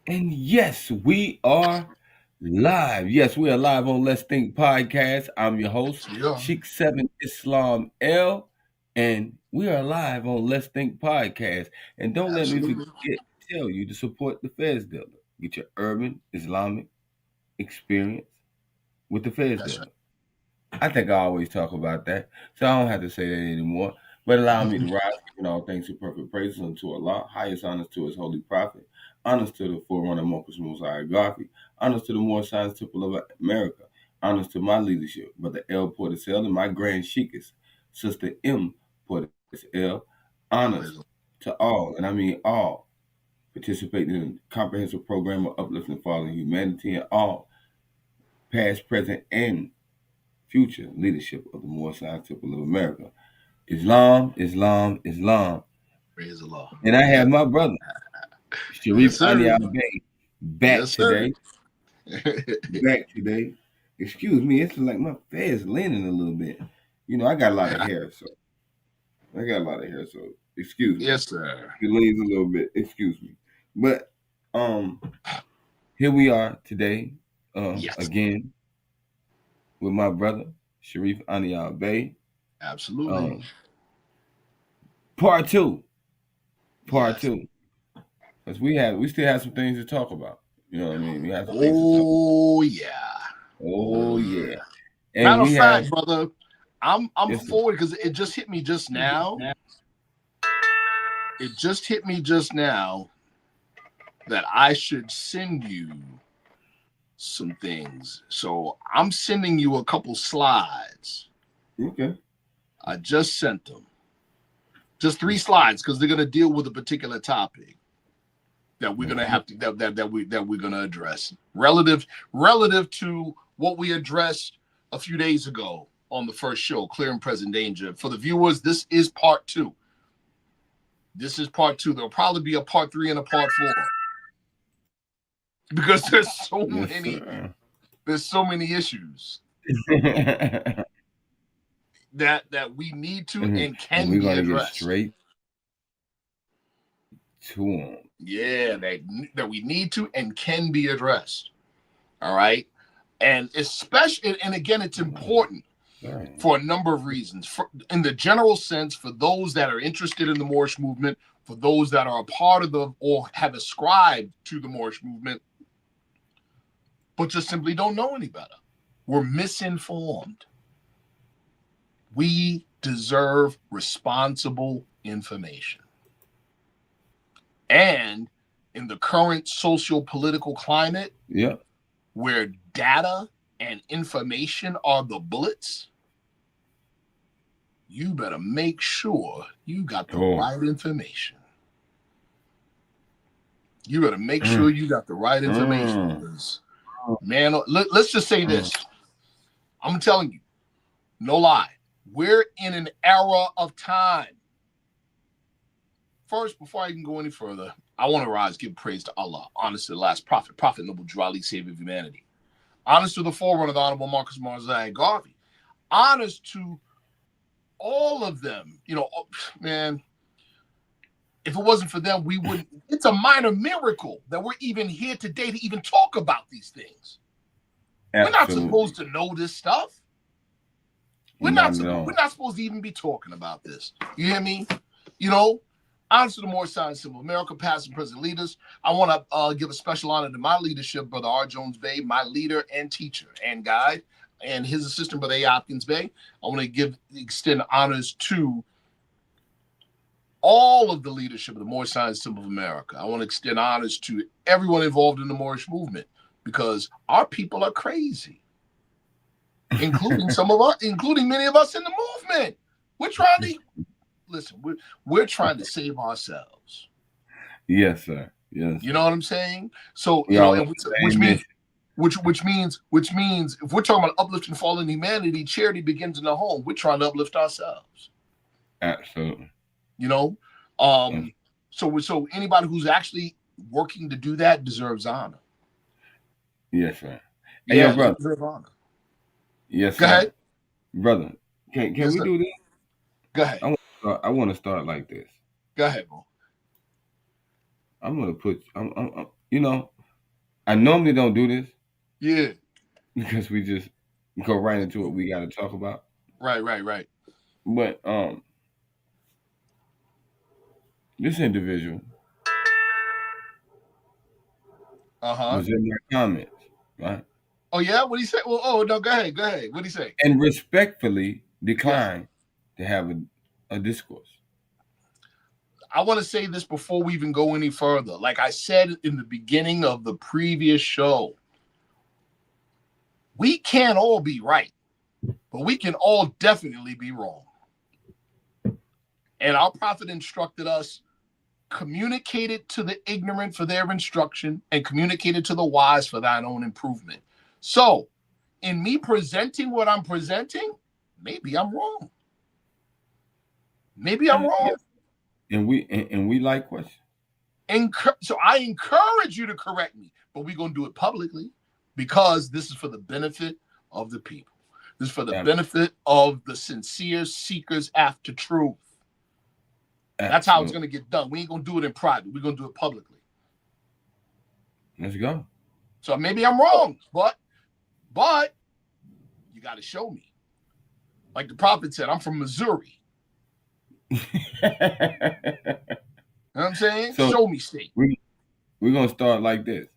And yes, we are live. Yes, we are live on Let's Think Podcast. I'm your host, Yeah, Sheikh 7 Islam L, and we are live on Let's Think Podcast. And don't let me forget absolutely. to tell you to support the Fez Dealer. Get your urban Islamic experience with the Fez That's Dealer. I think I always talk about that, so I don't have to say that anymore. But allow me to right. rise, giving all thanks to perfect praises unto Allah, highest honors to His holy prophet, honors to the forerunner Marcus Mosiah Garvey, honors to the More Science Temple of America, honors to my leadership, Brother L. Portisel, and my grand sheikess, Sister M. Portisel, honors Always. to all, and I mean all, participating in a comprehensive program of uplifting fallen humanity and all, past, present, and future leadership of the More Science Temple of America. Islam, Islam, Islam. Praise the Lord. And I Yeah. have my brother, Yes, Sharif sir. Anael-Bey, back Yes, sir. today. Back today. Excuse me, it's like my face leaning a little bit. You know, I got a lot of hair, so excuse me. Yes, sir. It leans a little bit. Excuse me. But um here we are today, Yes, again with my brother, Sharif Anael-Bey. absolutely. Um part two. Part Yes. two. Because we still have some things to talk about. You know what I mean? We have some things to talk about. Oh, yeah. Oh yeah. And Matter of we have fact, brother, I'm yes, sir. forward because it just hit me just now. It just hit me just now that I should send you some things. So I'm sending you a couple slides. Okay. I just sent them. Just 3 slides because they're going to deal with a particular topic that we're going to Okay. have to that we're going to address relative to what we addressed a few days ago on the first show, Clear and Present Danger. For the viewers, this is part 2. This is part 2. There'll probably be a part 3 and a part 4 because Yes, sir. there's so many issues that we need to and and can we're be gonna get addressed. straight to them. Yeah, that we need to and can be addressed. All right. And especially, and again, it's important Right. for a number of reasons. In the general sense, for those that are interested in the Moorish movement, for those that are a part of the or have ascribed to the Moorish movement, but just simply don't know any better. We're misinformed. We deserve responsible information. And in the current social political climate, Yep. where data and information are the bullets, you better make sure you got the Oh. right information. You better make sure Mm. you got the right information. Mm. Because, man, let's just say Mm. this. I'm telling you, no lie. We're in an era of time. First, before I even go any further, I want to rise, give praise to Allah, honest to the last prophet, Prophet Noble Jawali, Savior of humanity. Honest to the forerunner, the Honorable Marcus Mosiah Garvey. Honest to all of them. You know, man, if it wasn't for them, we wouldn't. It's a minor miracle that we're even here today to even talk about these things. We're not Absolutely. supposed to know this stuff. We're Not not at all. supposed to even be talking about this. You hear me? You know, honest to the More Science Symbol America, past and present leaders. I want to give a special honor to my leadership, Brother R. Jones Bey, my leader and teacher and guide, and his assistant, Brother A. Hopkins Bey. I want to extend honors to all of the leadership of the Moorish Science Temple of America. I want to extend honors to everyone involved in the Moorish movement because our people are crazy, including including many of us in the movement. We're trying to listen. We're trying to save ourselves. Yes, sir. Yes. You know what I'm saying? So We all on and the which same means mission. which means if we're talking about uplifting fallen humanity, charity begins in the home. We're trying to uplift ourselves. Absolutely. You know, Yes, so anybody who's actually working to do that deserves honor. yes, sir. Hey, yo, Yeah, they brother. deserve honor. Yes, Go sir. ahead. Brother, can Yes, we sir. do this? Go ahead. I want to start like this. Go ahead, bro. I'm gonna put. I'm you know, I normally don't do this Yeah. because we just go right into what we got to talk about. Right. But this individual Uh-huh. was in my comments, right? Oh yeah, what do you say? Well, oh no, go ahead. What do you say? And respectfully Yes. declined to have a discourse. I want to say this before we even go any further. Like I said in the beginning of the previous show, we can't all be right, but we can all definitely be wrong. And our prophet instructed us, communicate it to the ignorant for their instruction and communicate it to the wise for thine own improvement. So in me presenting what I'm presenting, maybe I'm wrong. Maybe I'm wrong. And we like questions. So I encourage you to correct me, but we're going to do it publicly because this is for the benefit of the people. This is for the benefit of the sincere seekers after truth. That's how it's going to get done. We ain't going to do it in private. We're going to do it publicly. Let's go. So maybe I'm wrong, but you got to show me. Like the prophet said, I'm from Missouri. You know what I'm saying? So show me state. We're going to start like this.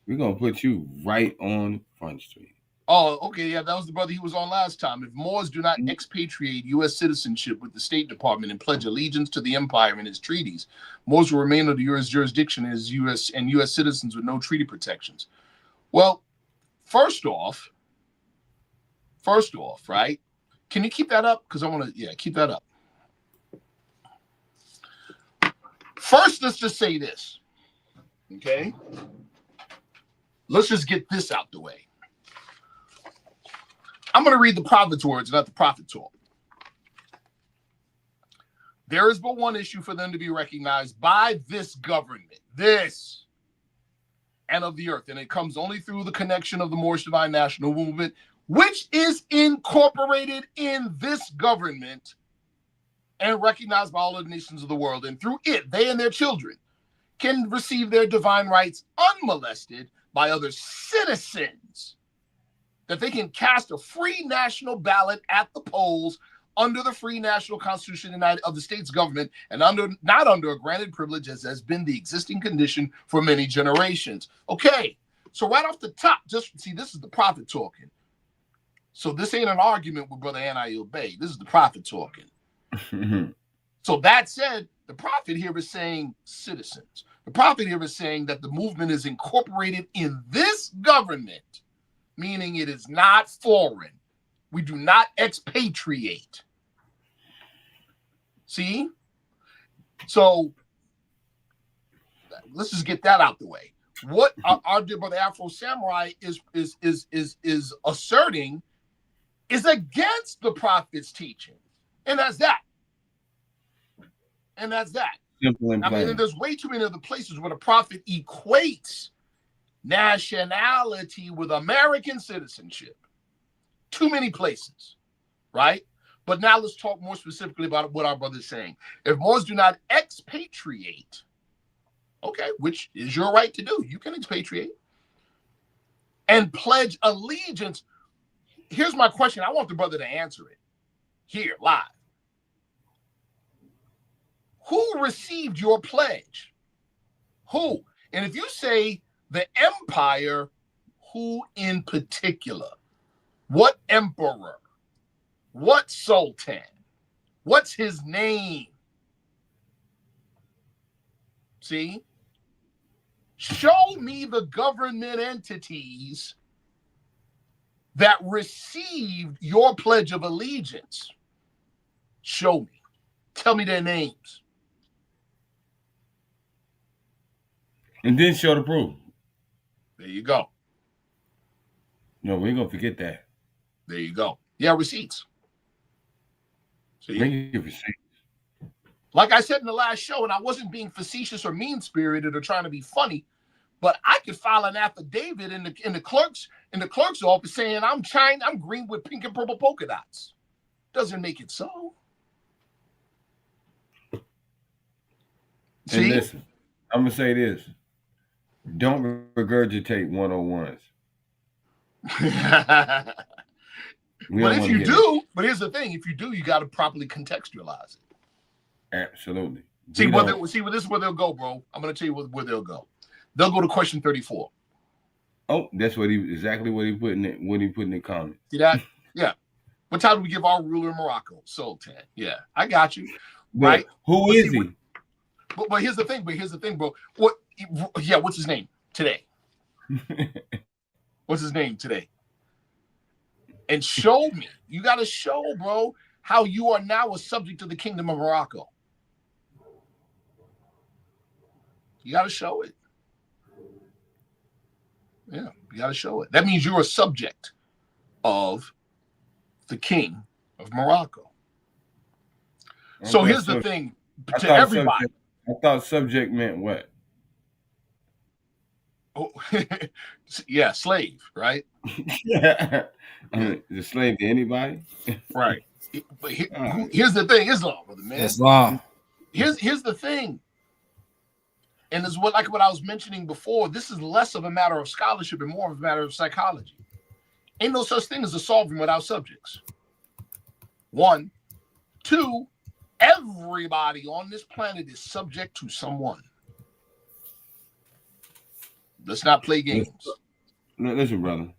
We're going to put you right on Front Street. Oh, okay. Yeah, that was the brother he was on last time. If Moors do not expatriate U.S. citizenship with the State Department and pledge allegiance to the empire and its treaties, Moors will remain under U.S. jurisdiction as U.S. and U.S. citizens with no treaty protections. Well, first off, right? Can you keep that up? Because I want to, keep that up. First, let's just say this, okay? Let's just get this out the way. I'm going to read the prophet's words, not the prophet talk. There is but one issue for them to be recognized by this government, this, and of the earth. And it comes only through the connection of the Moorish Divine National Movement, which is incorporated in this government and recognized by all of the nations of the world. And through it, they and their children can receive their divine rights unmolested by other citizens, that they can cast a free national ballot at the polls under the free national constitution of the state's government and not under a granted privilege as has been the existing condition for many generations. Okay, so right off the top, just see, this is the prophet talking. So this ain't an argument with Brother Anael-Bey. This is the prophet talking. So that said, the prophet here is saying citizens. The prophet here is saying that the movement is incorporated in this government, meaning it is not foreign. We do not expatriate. See? So let's just get that out the way. What our dear brother Afro Samurai is asserting is against the prophet's teaching. And that's that. Simple and plain. I mean, there's way too many other places where the prophet equates nationality with American citizenship. Too many places, right? But now let's talk more specifically about what our brother's saying. If Moors do not expatriate, okay, which is your right to do, you can expatriate, and pledge allegiance. Here's my question. I want the brother to answer it here live. Who received your pledge? Who? And if you say the empire, who in particular? What emperor? What sultan? What's his name? See? Show me the government entities that received your pledge of allegiance. Show me. Tell me their names. And then show the proof. There you go. No, we ain't gonna forget that. There you go. Yeah, receipts. See? Bring your receipts. Like I said in the last show, and I wasn't being facetious or mean-spirited or trying to be funny, but I could file an affidavit in the clerk's office saying I'm green with pink and purple polka dots. Doesn't make it so. See? And listen, I'm gonna say this. Don't regurgitate 101s. We But don't if want to you hear that. do, but here's the thing: if you do, you got to properly contextualize it. Absolutely. See We what don't. this is where they'll go, bro. I'm gonna tell you where they'll go. They'll go to question 34. Oh, that's exactly what he put in it. What he put in the comment. See that? Yeah. What time do we give our ruler in Morocco? Sultan. Yeah, I got you. But Right. who But see, is he? but here's the thing. But here's the thing, bro. What? Yeah. What's his name today? What's his name today? And show me. You got to show, bro, how you are now a subject of the kingdom of Morocco. You got to show it. Yeah, you got to show it. That means you're a subject of the king of Morocco. So here's the thing to everybody. I thought subject meant what? Oh, yeah, slave, right? I mean, the slave to anybody? Right. But Right. here's the thing, Islam, brother, man. Islam. Here's the thing. And it's what I was mentioning before. This is less of a matter of scholarship and more of a matter of psychology. Ain't no such thing as a sovereign without subjects. 1, 2, everybody on this planet is subject to someone. Let's not play games. Listen, brother.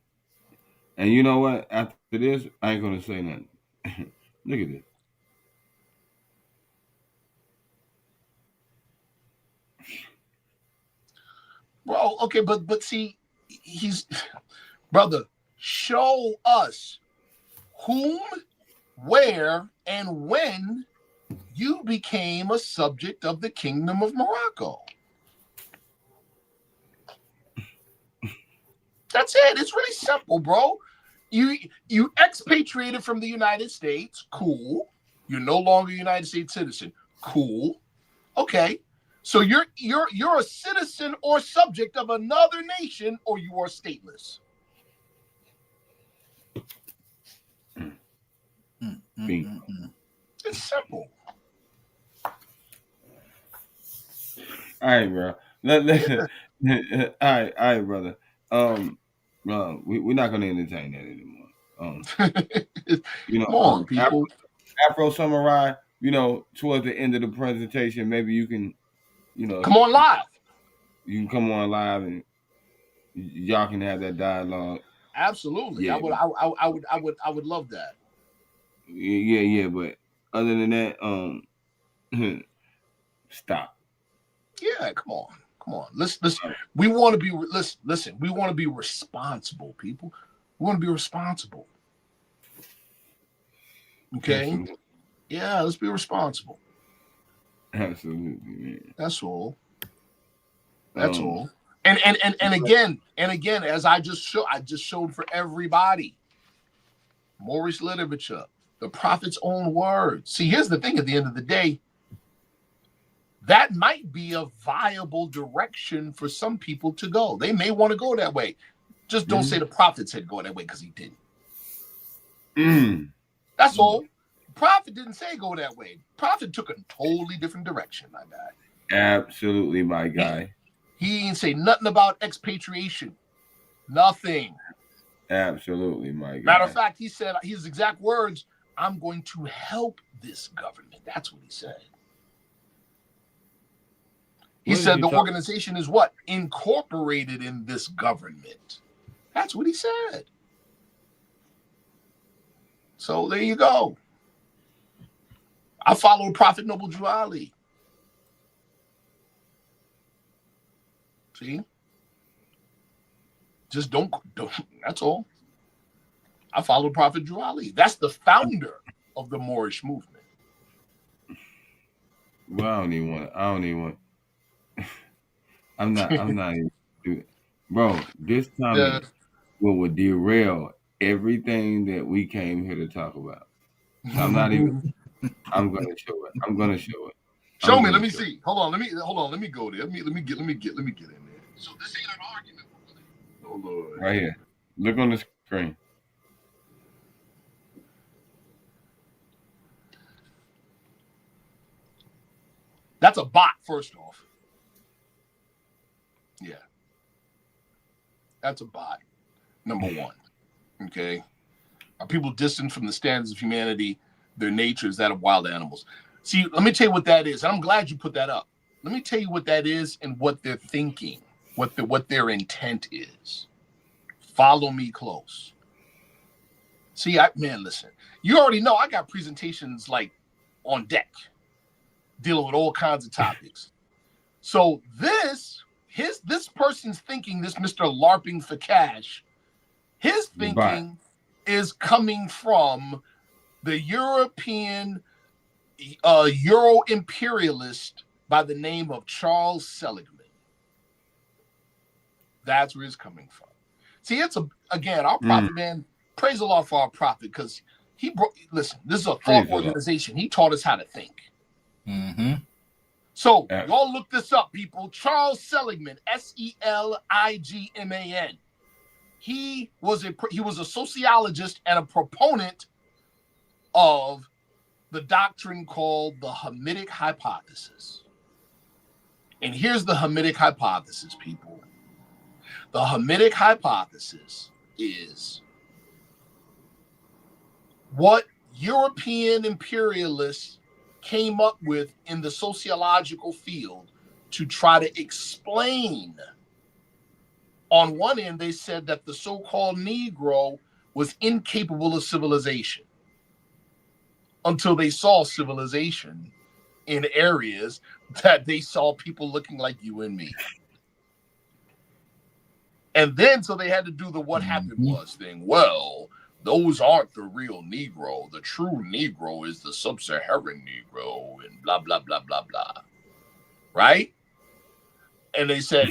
And you know what? After this, I ain't gonna say nothing. Look at this. Bro, okay, but see, he's brother, show us whom, where, and when you became a subject of the kingdom of Morocco. That's it. It's really simple, bro. You expatriated from the United States. Cool. You're no longer a United States citizen. Cool. Okay. So you're a citizen or subject of another nation, or you are stateless. It's simple. All right, bro. Listen. All right, brother. We're not gonna entertain that anymore. Come on, people. Afro Samurai. Towards the end of the presentation, maybe you can, come on live. You can come on live and y'all can have that dialogue. Absolutely. Yeah. I would love that. Yeah. But other than that, stop. Yeah, come on. Listen. We want to be listen. We want to be responsible, people. We want to be responsible. Okay. Absolutely. Yeah, let's be responsible. Absolutely, man. That's all. That's all. And again, as I just showed for everybody. Moorish literature, the prophet's own words. See, here's the thing: at the end of the day, that might be a viable direction for some people to go. They may want to go that way. Just don't say the prophet said go that way, because he didn't. That's all. Prophet didn't say go that way. Prophet took a totally different direction, my guy. Absolutely, my guy. He didn't say nothing about expatriation. Nothing. Absolutely, my guy. Matter of fact, he said his exact words, I'm going to help this government. That's what he said. He said the organization is what? Incorporated in this government. That's what he said. So there you go. I follow Prophet Noble Drew Ali. See? Just don't, that's all. I follow Prophet Drew Ali. That's the founder of the Moorish movement. Well, I don't even want. I'm not even, bro, this time will derail everything that we came here to talk about. So I'm not even. I'm gonna show it. Show me. Let me see. Hold on. Let me go there. Let me get in there. So this ain't an argument. Oh Lord. Right here. Look on the screen. That's a bot, first off. Yeah. That's a bot. Number one. Okay. Are people distant from the standards of humanity? Their nature is that of wild animals. See, let me tell you what that is. I'm glad you put that up. Let me tell you what that is and what they're thinking, what their intent is. Follow me close. See, listen. You already know I got presentations like on deck, dealing with all kinds of topics. So this person's thinking, this Mr. LARPing for cash, his thinking is coming from the European Euro-imperialist by the name of Charles Seligman. That's where it's coming from. See, again, our prophet, man, praise the Lord for our prophet, because listen, this is a thought organization. He taught us how to think. Mm-hmm. So y'all look this up, people. Charles Seligman, Seligman. He was a sociologist and a proponent of the doctrine called the Hamitic hypothesis. And here's the Hamitic hypothesis, people. The Hamitic hypothesis is what European imperialists came up with in the sociological field to try to explain. On one end, they said that the so-called Negro was incapable of civilization until they saw civilization in areas that they saw people looking like you and me. And then, so they had to do the what happened was thing. Well, those aren't the real Negro. The true Negro is the sub-Saharan Negro and blah, blah, blah, blah, blah. Right? And they said,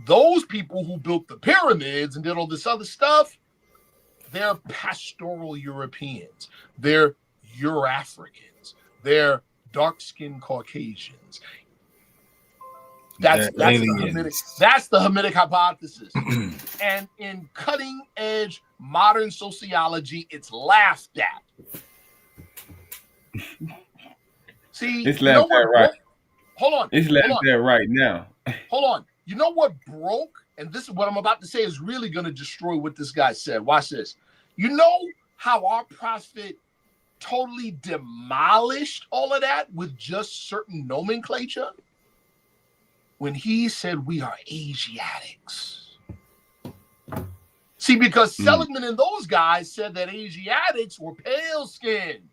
those people who built the pyramids and did all this other stuff, they're pastoral Europeans. They're Euro-Africans. They're dark-skinned Caucasians. That's the Hamitic hypothesis. And in cutting-edge modern sociology, it's laughed at. See, it's laughed at right. Hold on. It's laughed at right now. Hold on. You know what broke? And this is what I'm about to say is really going to destroy what this guy said. Watch this. You know how our prophet totally demolished all of that with just certain nomenclature? When he said we are Asiatics. See, because Seligman and those guys said that Asiatics were pale skinned.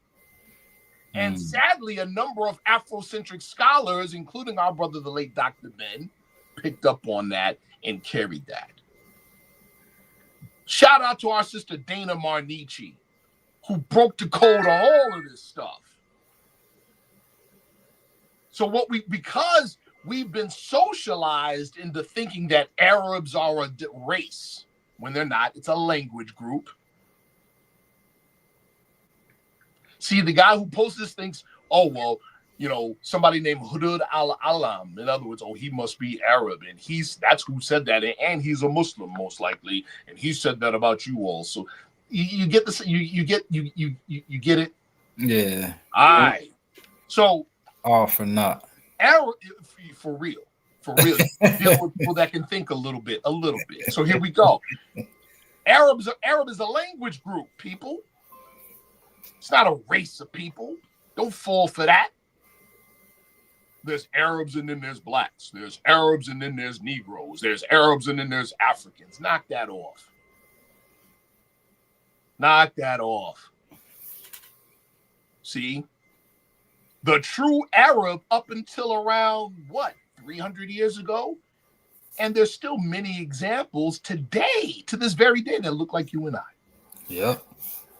And sadly, a number of Afrocentric scholars, including our brother, the late Dr. Ben, picked up on that and carried that. Shout out to our sister Dana Marnici, who broke the code on all of this stuff. So because we've been socialized into thinking that Arabs are a race, when they're not, it's a language group. See, the guy who posts this thinks, oh, well, you know, somebody named Hudud al-Alam. In other words, oh, he must be Arab, and that's who said that, and he's a Muslim most likely, and he said that about you all. So you get this, you get it. Yeah. All right. So all for naught. Arab, for real. Deal with people that can think a little bit. So here we go. Arab is a language group, people. It's not a race of people. Don't fall for that. There's Arabs and then there's blacks. There's Arabs and then there's Negroes. There's Arabs and then there's Africans. Knock that off. See? The true Arab up until around, 300 years ago? And there's still many examples today, to this very day, that look like you and I. Yep.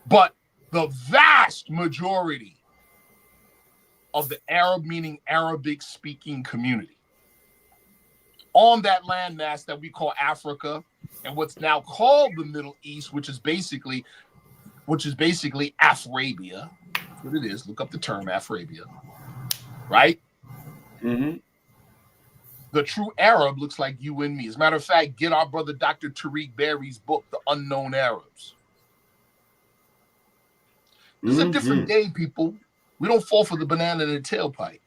But the vast majority of the Arab, meaning Arabic-speaking community, on that landmass that we call Africa, and what's now called the Middle East, which is basically Afrabia. That's what it is. Look up the term Afrabia. Right? Mm-hmm. The true Arab looks like you and me. As a matter of fact, get our brother Dr. Tariq Berry's book, The Unknown Arabs. This is a different day, people. We don't fall for the banana in the tailpipe.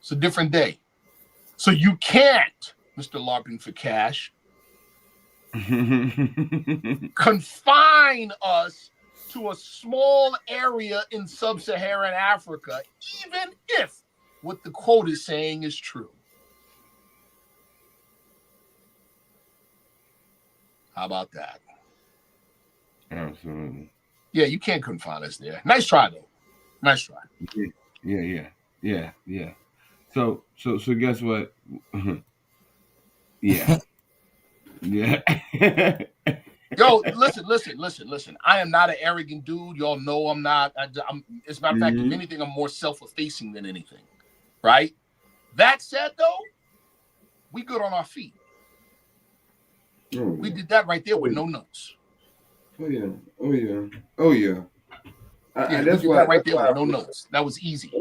It's a different day. So you can't Mr. LARPing for cash, confine us to a small area in sub-Saharan Africa, even if what the quote is saying is true. How about that? Absolutely. Yeah, you can't confine us there. Nice try, though. Nice try. Yeah. So guess what? Yeah. Yeah. Yo, listen. I am not an arrogant dude. Y'all know I'm not. I'm, as a matter of fact, if anything, I'm more self-effacing than anything. Right? That said, though, we good on our feet. We did that right there with no notes. Oh yeah. That's why. That right there with no notes. That was easy.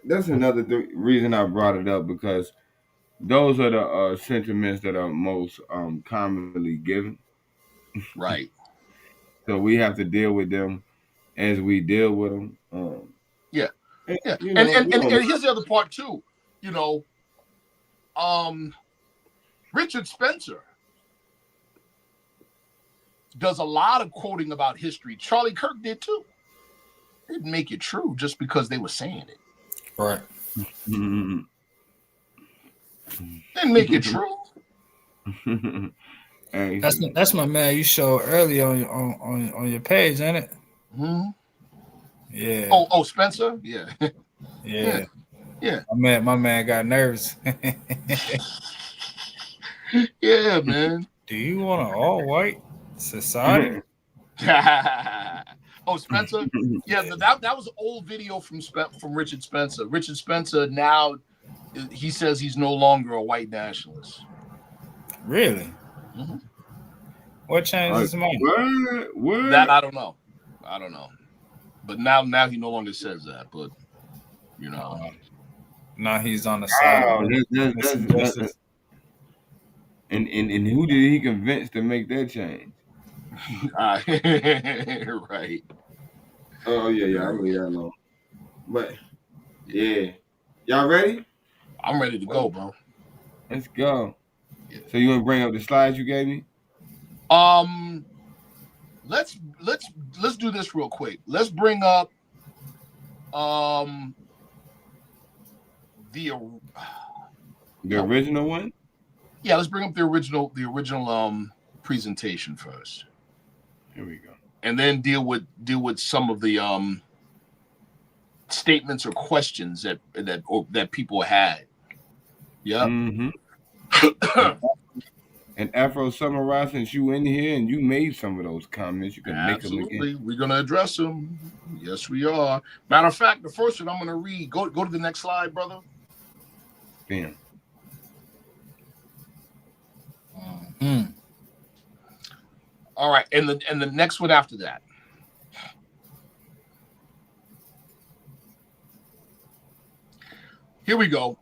That's another reason I brought it up, because those are the sentiments that are most commonly given. Right. So we have to deal with them as we deal with them. Yeah. And here's the other part too. Richard Spencer does a lot of quoting about history. Charlie Kirk did too. They didn't make it true just because they were saying it. Right. Mm-hmm. Didn't make it true. That's my man you showed earlier on your page, ain't it? Mm-hmm. Yeah. Oh, Spencer? Yeah. Yeah. Yeah. My man got nervous. Yeah, man. Do you want an all-white society? Oh, Spencer? Yeah, that was an old video from Richard Spencer. Richard Spencer now, he says he's no longer a white nationalist. Really? Mm-hmm. What changed his mind? What? That I don't know. But now he no longer says that. But now he's on the side. And who did he convince to make that change? Right. Oh yeah, I'll leave that alone. But yeah, y'all ready? I'm ready to go, bro. Let's go. Yeah. So you want to bring up the slides you gave me? Let's do this real quick. Let's bring up the original one. Yeah, let's bring up the original presentation first. Here we go. And then deal with some of the statements or questions that people had. Yeah. Mm-hmm. And Afro Samurai, since you in here and you made some of those comments, you can make them again. We're gonna address them. Yes, we are. Matter of fact, the first one I'm gonna read. Go to the next slide, brother. Bam. Mm-hmm. All right, and the next one after that. Here we go.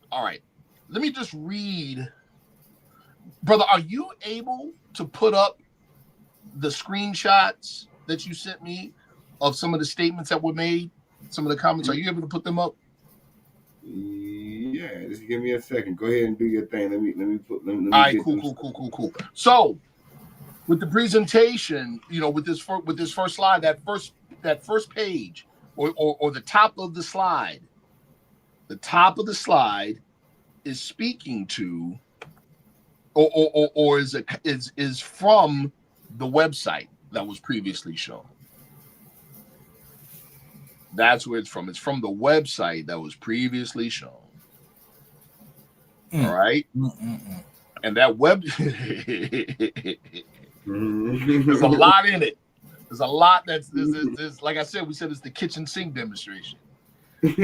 All right, let me just read. Brother, are you able to put up the screenshots that you sent me of some of the statements that were made, some of the comments? Are you able to put them up? Yeah, just give me a second. Go ahead and do your thing. Let me put. Let me all right, cool. So, with the presentation, with this first slide, that first page, or the top of the slide. The top of the slide is speaking to, or is from the website that was previously shown. That's where it's from. It's from the website that was previously shown. All right, and that web. There's a lot in it. There's a lot there's like I said, we said it's the kitchen sink demonstration. It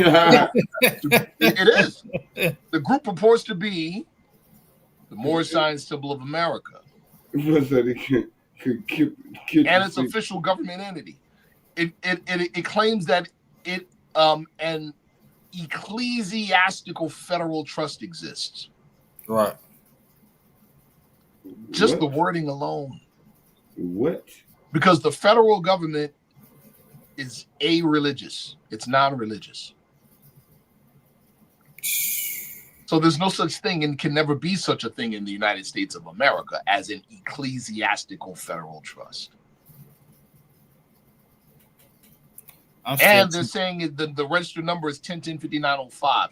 is. The group purports to be the Moorish Science Temple of America, and its official government entity. It claims that an ecclesiastical federal trust exists. Right. Just the wording alone. What? Because the federal government is a-religious. It's non-religious. So there's no such thing and can never be such a thing in the United States of America as an ecclesiastical federal trust. And they're saying the registered number is 10105905.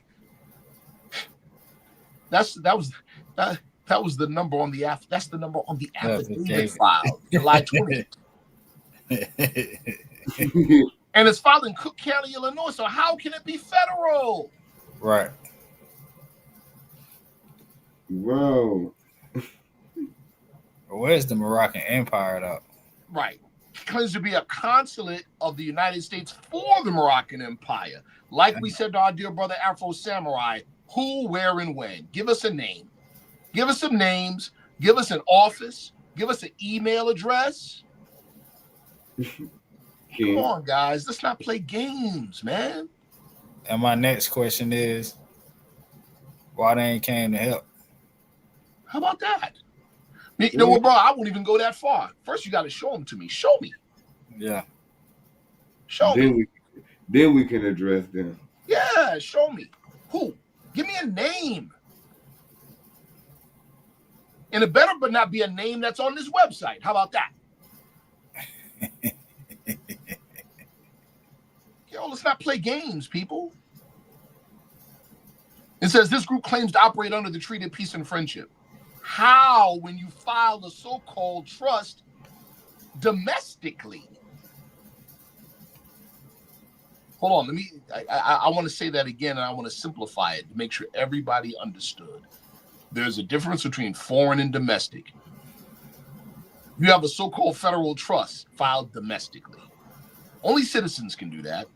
That was the number on the that's the number on the affidavit filed July 20th. And it's filed in Cook County, Illinois. So how can it be federal? Right. Bro. Where's the Moroccan Empire though? Right. Claims to be a consulate of the United States for the Moroccan Empire. Like we said to our dear brother Afro Samurai, who, where, and when. Give us a name. Give us some names. Give us an office. Give us an email address. Come on, guys. Let's not play games, man. And my next question is, why they ain't came to help? How about that? You know what, bro? I won't even go that far. First, you got to show them to me. Show me. Yeah. Show me. Then we can address them. Yeah, show me. Who? Give me a name. And it better but not be a name that's on this website. How about that? Yo, let's not play games, people. It says this group claims to operate under the Treaty of Peace and Friendship. How, when you file a so-called trust domestically? Hold on, I want to say that again, and I want to simplify it to make sure everybody understood. There's a difference between foreign and domestic. You have a so-called federal trust filed domestically. Only citizens can do that.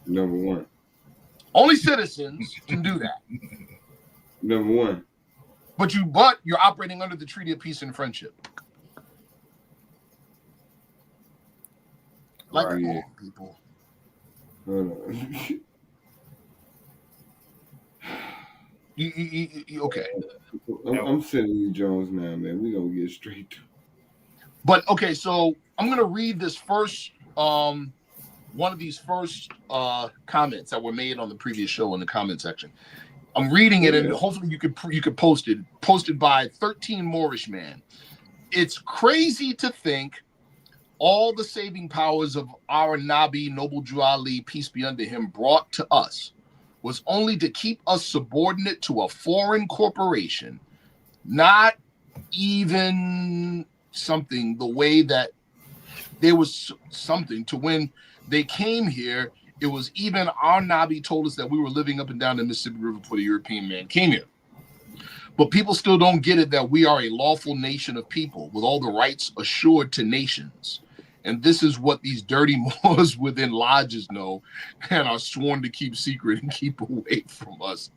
Number one. Only citizens can do that. Number one. But you're operating under the Treaty of Peace and Friendship. Like, Right. come on, people. Okay. I'm sending you Jones now, man. We gonna get straight to. But okay, so I'm gonna read this first one of these first comments that were made on the previous show in the comment section. I'm reading it, and hopefully you could post it. Posted by 13 Moorish Man. It's crazy to think all the saving powers of our Nabi, Noble Drew Ali, peace be unto him, brought to us was only to keep us subordinate to a foreign corporation, not even something the way that there was something to when they came here. It was even our Nabi told us that we were living up and down the Mississippi River before the European man came here. But people still don't get it that we are a lawful nation of people with all the rights assured to nations. And this is what these dirty Moors within lodges know and are sworn to keep secret and keep away from us.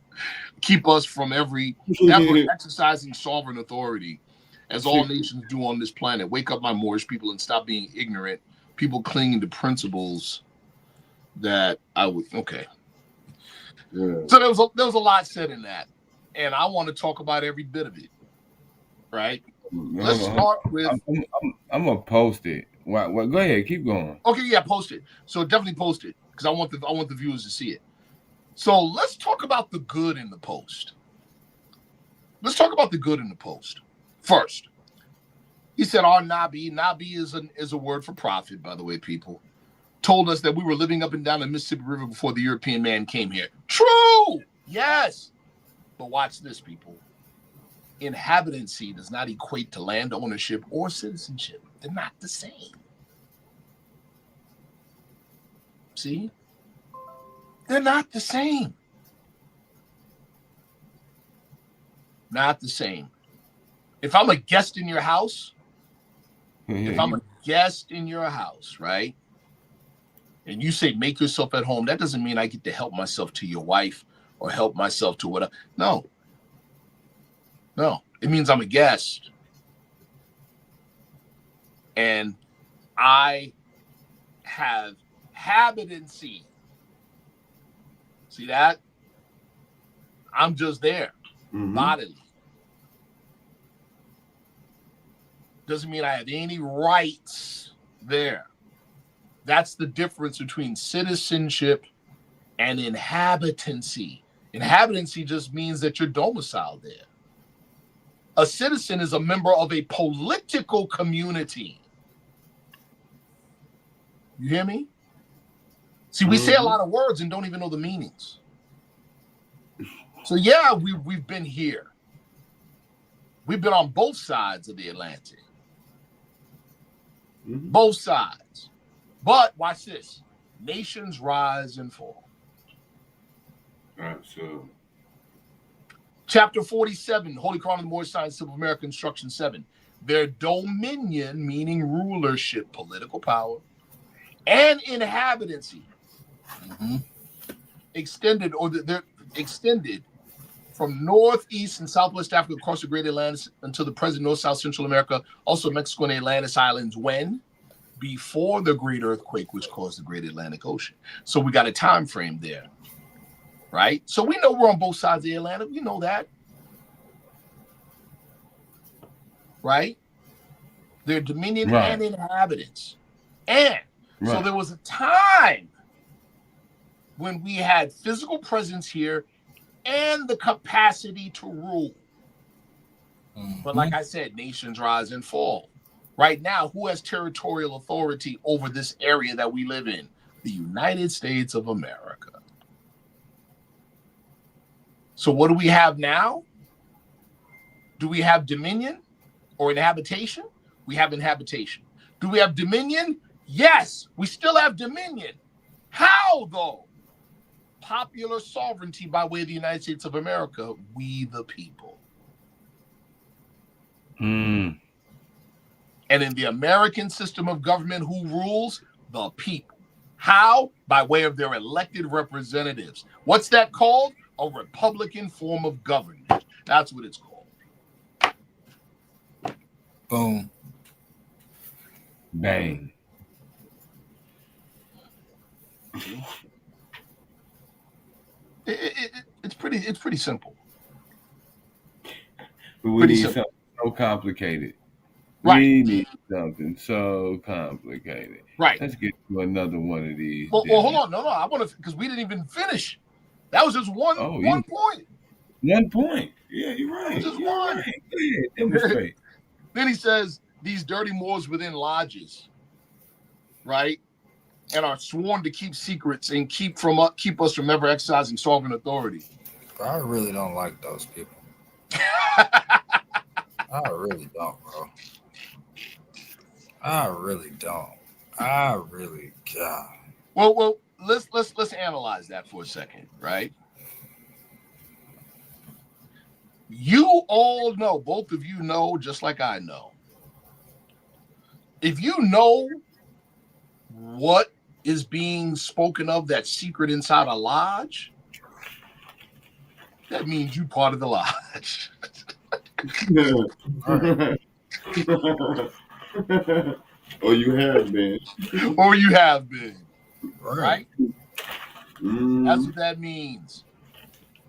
Keep us from ever exercising sovereign authority, as all nations do on this planet. Wake up, my Moorish people, and stop being ignorant. People clinging to principles that I would, okay. Yeah. So there was a lot said in that. And I want to talk about every bit of it. Right? Let's start with... I'm going to post it. What? Go ahead, keep going. Okay, yeah, post it. So definitely post it because I want the viewers to see it. So let's talk about the good in the post. Let's talk about the good in the post first. He said our Nabi is a word for prophet, by the way, people. Told us that we were living up and down the Mississippi River before the European man came here. True, yes. But watch this, people. Inhabitancy does not equate to land ownership or citizenship. They're not the same. See? They're not the same. Not the same. If I'm a guest in your house, right? And you say, make yourself at home, that doesn't mean I get to help myself to your wife or help myself to whatever. No. It means I'm a guest. And I have habitancy. See that? I'm just there, bodily. Doesn't mean I have any rights there. That's the difference between citizenship and inhabitancy. Inhabitancy just means that you're domiciled there. A citizen is a member of a political community. You hear me? See, we say a lot of words and don't even know the meanings. So yeah, we've been here. We've been on both sides of the Atlantic. Both sides. But watch this. Nations rise and fall. All right, so Chapter 47, Holy Quran of the Moorish Science, Civil American Instruction 7. Their dominion, meaning rulership, political power, and inhabitancy, extended, or they're extended from northeast and southwest Africa across the Great Atlantis until the present North, South, Central America, also Mexico and the Atlantis Islands. When? Before the great earthquake, which caused the Great Atlantic Ocean. So we got a time frame there, right? So we know we're on both sides of the Atlantic. We know that, right? Their dominion and inhabitants. And so there was a time when we had physical presence here and the capacity to rule. But like I said, nations rise and fall. Right now, who has territorial authority over this area that we live in? The United States of America. So what do we have now? Do we have dominion or inhabitation? We have inhabitation. Do we have dominion? Yes, we still have dominion. How, though? Popular sovereignty by way of the United States of America, we the people. And in the American system of government, who rules? The people. How? By way of their elected representatives. What's that called? A Republican form of government. That's what it's called. Boom. Bang. It's pretty simple. But we need something so complicated. Right. We need something so complicated. Right. Let's get to another one of these. Well, hold on. No. I want to, because we didn't even finish. That was just one point. 1 point. Yeah, you're right. Just one. Right. Yeah, demonstrate. Then he says, these dirty Moors within lodges, right, and are sworn to keep secrets and keep us from ever exercising sovereign authority. I really don't like those people. I really don't, bro. I really don't. God. Well, let's analyze that for a second, right? You all know, both of you know, just like I know. If you know what is being spoken of that's secret inside a lodge, that means you part of the lodge. Or you have been. Or you have been. Right? Mm. That's what that means.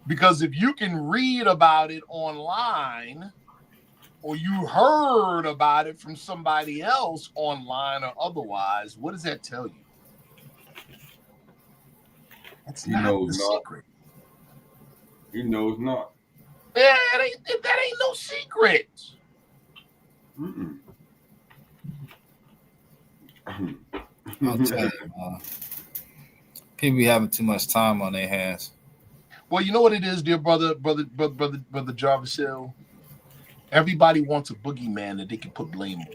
Because if you can read about it online, or you heard about it from somebody else online or otherwise, what does that tell you? That's not the secret. You know it's not. Yeah, that ain't no secret. I'll tell you, people be having too much time on their hands. Well, you know what it is, dear brother Jarvis Hill. Everybody wants a boogeyman that they can put blame on.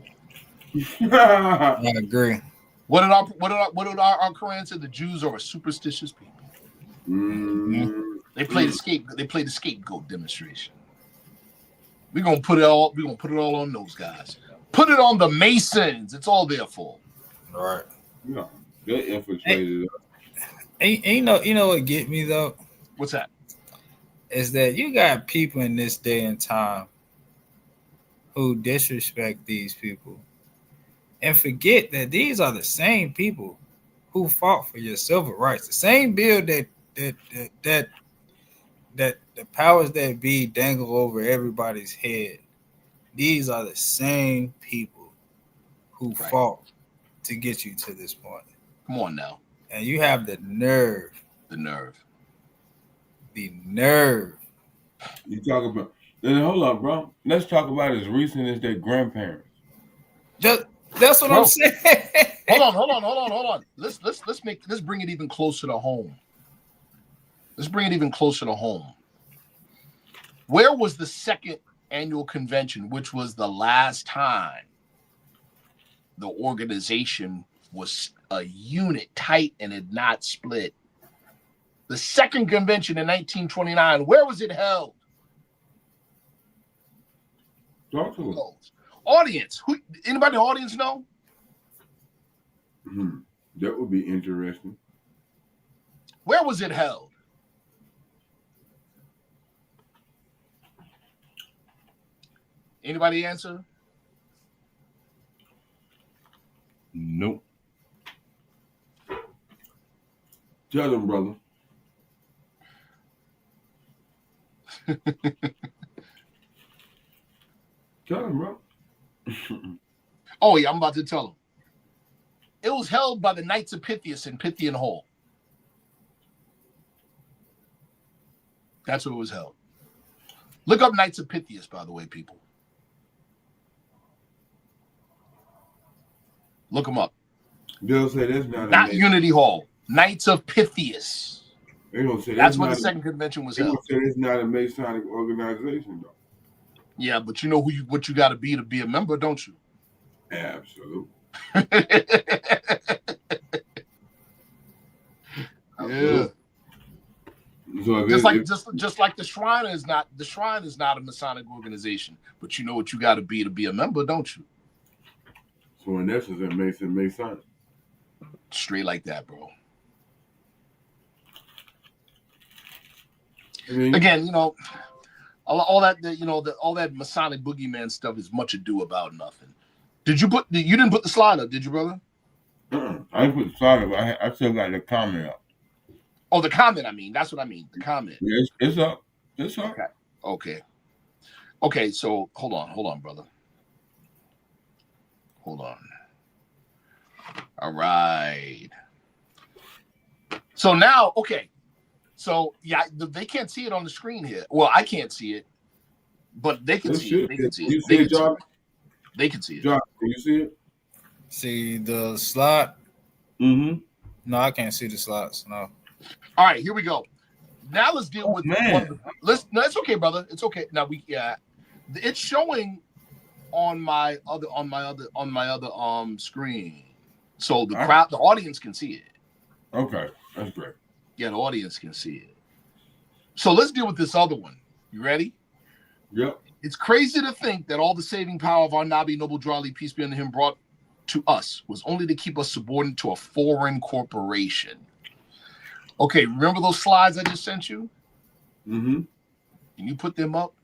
I agree. What did our Quran say? The Jews are a superstitious people. They play the scapegoat demonstration. We're gonna put it all on those guys. Put it on the Masons. It's all their fault. All right. No, they infiltrated. And you know what get me though? What's that? Is that you got people in this day and time who disrespect these people and forget that these are the same people who fought for your civil rights. The same bill that the powers that be dangle over everybody's head. These are the same people who fought to get you to this point. Come on now. And you have the nerve The nerve. The nerve. You talk about. Then hold on, bro. Let's talk about as recent as their grandparents. That's what I'm saying. Hold on. Let's bring it even closer to home. Where was the second annual convention, which was the last time the organization was a unit, tight, and had not split? The second convention in 1929. Where was it held? Talk to us. Audience. Anybody in the audience know? That would be interesting. Where was it held? Anybody answer? Nope. Tell them, brother. Tell them, bro. Oh, yeah, I'm about to tell them. It was held by the Knights of Pythias in Pythian Hall. That's where it was held. Look up Knights of Pythias, by the way, people. Look them up. They'll say that's not Unity Hall. Knights of Pythias. They gonna say that's where the second convention was held. They gonna say it's not a Masonic organization, though. Yeah, but you know what you got to be a member, don't you? Absolutely. Yeah. So just like the Shrine is not a Masonic organization, but you know what you got to be a member, don't you? So in essence, it makes it Masonic. Straight like that, bro. I mean, again, you know, all that Masonic boogeyman stuff is much ado about nothing. You didn't put the slide up, did you, brother? I didn't put the slide up. I still got the comment up. Oh, the comment. I mean, that's what I mean. The comment. Yeah, it's up. It's up. Okay. So hold on, brother. Hold on. All right. So now, okay. So yeah, they can't see it on the screen here. Well, I can't see it, but they can see it. They can see it. They can see it. John, can you see it? See the slot? Mm-hmm. No, I can't see the slots. No. All right, here we go. Now let's deal with one. No, it's okay, brother. It's okay. Now it's showing on my other screen, so the audience can see it. Okay, that's great. Yeah, the audience can see it. So let's deal with this other one. You ready? Yep. It's crazy to think that all the saving power of our Nabi Noble Drali, peace be unto him, brought to us was only to keep us subordinate to a foreign corporation. Okay, remember those slides I just sent you? Mm-hmm. Can you put them up?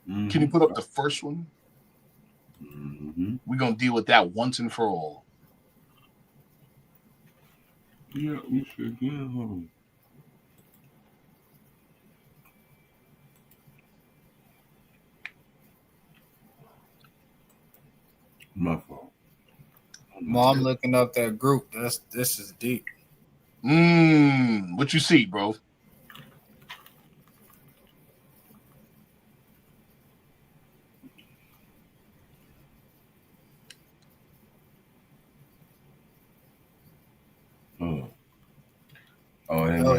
Mm-hmm. Can you put up the first one? Mm-hmm. We're going to deal with that once and for all. Yeah, we should get home. My fault. I'm looking up that group. This is deep. What you see, bro?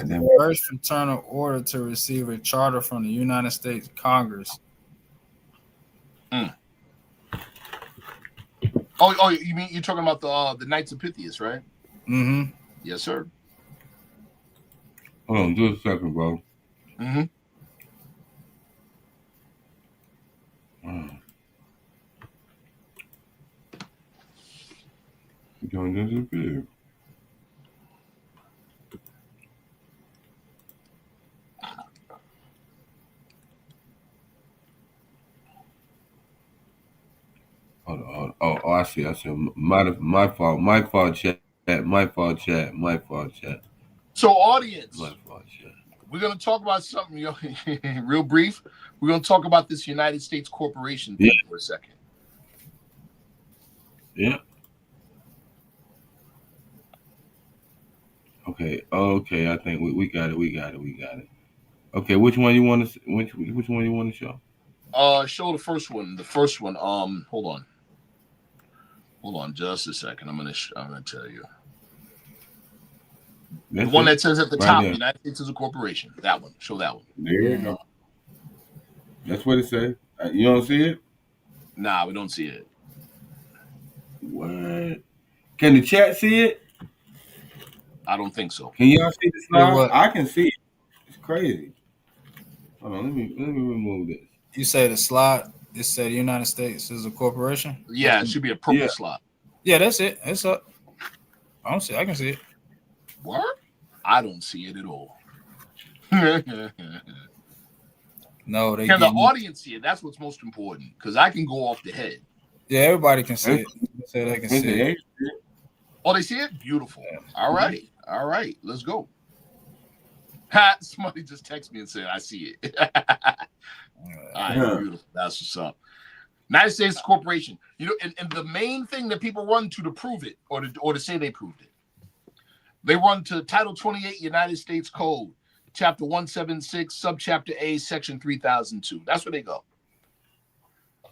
The first fraternal order to receive a charter from the United States Congress. Oh, you mean you're talking about the Knights of Pythias, right? Mm-hmm. Yes, sir. Hold on, just a second, bro. Mm-hmm. Don't disappear. Hold on. Oh, I see. My fault, chat. So, audience, My fault, chat. We're going to talk about something real brief. We're going to talk about this United States corporation thing for a second. Yeah. Okay, Okay. I think we got it. We got it. Okay, which one you want to? Which one you want to show? Show the first one. The first one. Hold on, just a second. I'm gonna tell you. That's The one it. that says at the Right top, there. United States is a corporation. That one. Show that one. There you go. That's what it says. You don't see it? Nah, we don't see it. What? Can the chat see it? I don't think so. Can y'all see the Wait, slide? what? I can see it. It's crazy. Hold on, let me remove this. You say the slide. It said the United States is a corporation. Yeah, it should be a purple slot. Yeah, that's it. It's up. I don't see. I can see it. What? I don't see it at all. No, they Can the getting- audience see it? That's what's most important because I can go off the head. Yeah, everybody can see it. They say they can see it. Oh, they see it? Beautiful. All right. Let's go. Somebody just texted me and said, I see it. All right, beautiful. That's what's up. United States Corporation. You know, and the main thing that people run to prove it or to say they proved it, they run to Title 28 United States Code, Chapter 176, Subchapter A, Section 3002. That's where they go.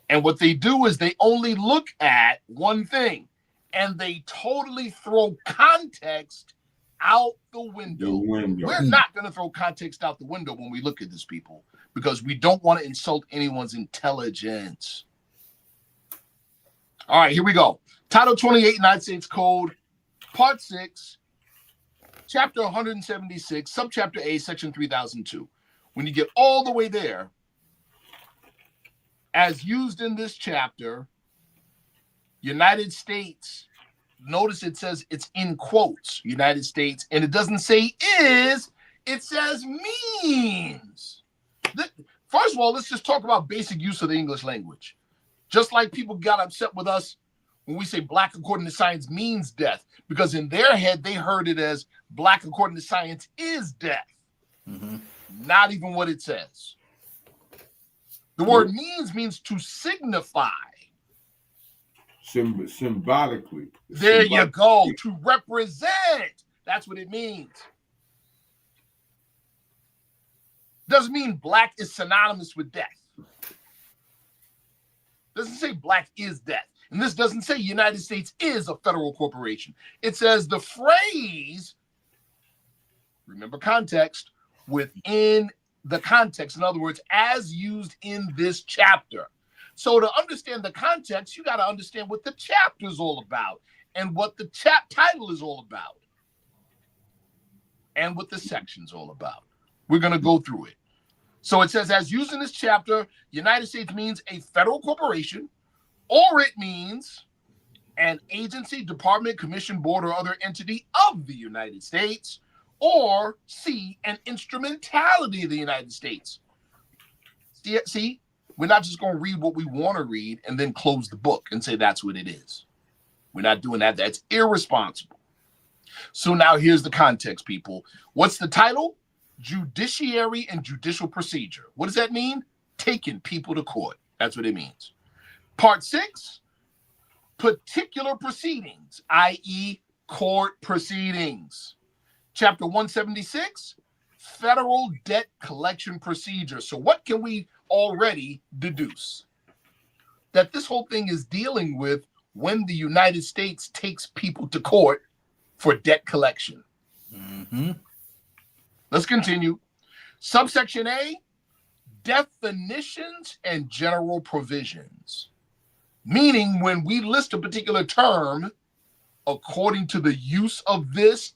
And what they do is they only look at one thing, and they totally throw context out the window. We're not going to throw context out the window when we look at this, people, because we don't want to insult anyone's intelligence. All right, here we go. Title 28 United States Code, Part 6, Chapter 176, Subchapter A, Section 3002. When you get all the way there, as used in this chapter, United States, notice it says it's in quotes, United States, and it doesn't say is, it says means. First of all, let's just talk about basic use of the English language. Just like people got upset with us when we say black according to science means death, because in their head, they heard it as black according to science is death. Mm-hmm. Not even what it says. The word means to signify. Symbolically. There you go. To represent. That's what it means. Doesn't mean black is synonymous with death. Doesn't say black is death. And this doesn't say United States is a federal corporation. It says the phrase, remember context, within the context. In other words, as used in this chapter. So to understand the context, you got to understand what the chapter is all about and what the title is all about and what the section's all about. We're going to go through it. So it says, as used in this chapter, United States means a federal corporation, or it means an agency, department, commission, board, or other entity of the United States, or C, an instrumentality of the United States. See, we're not just going to read what we want to read and then close the book and say that's what it is. We're not doing that. That's irresponsible. So now here's the context, people. What's the title? Judiciary and Judicial Procedure. What does that mean? Taking people to court. That's what it means. Part 6, particular proceedings, i.e. court proceedings. Chapter 176, federal debt collection procedure. So what can we already deduce? That this whole thing is dealing with when the United States takes people to court for debt collection. Mm-hmm. Let's continue. Subsection A, definitions and general provisions. Meaning when we list a particular term, according to the use of this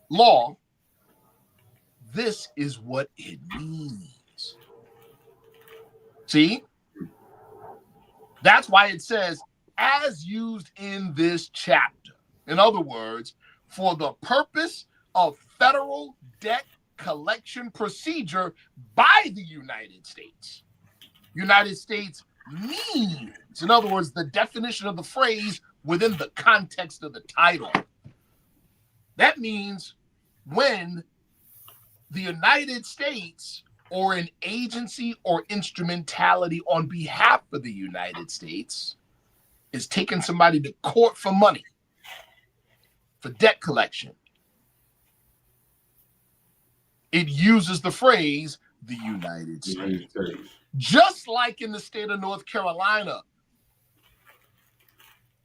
law, this is what it means. See? That's why it says, as used in this chapter. In other words, for the purpose of federal debt collection procedure by the United States. United States means, in other words, the definition of the phrase within the context of the title. That means when the United States or an agency or instrumentality on behalf of the United States is taking somebody to court for money, for debt collection. it uses the phrase the United States. United States. Just like in the state of North Carolina,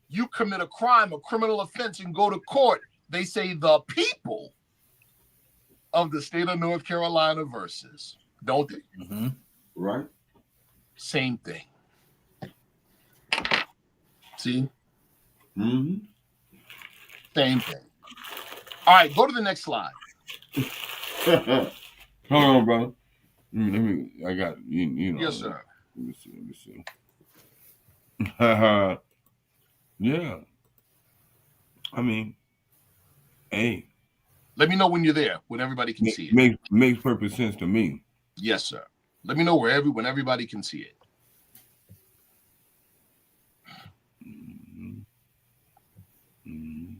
you commit a crime, a criminal offense, and go to court. They say the people of the state of North Carolina versus, don't they? Mm-hmm. Right. Same thing. See? Mm-hmm. Same thing. All right, go to the next slide. Hold on, brother. I got you know. Yes, sir. Let me see. Yeah. I mean, hey. Let me know when you're there, when everybody can see it. Makes perfect sense to me. Yes, sir. Let me know when everybody can see it. Mm-hmm. Mm-hmm.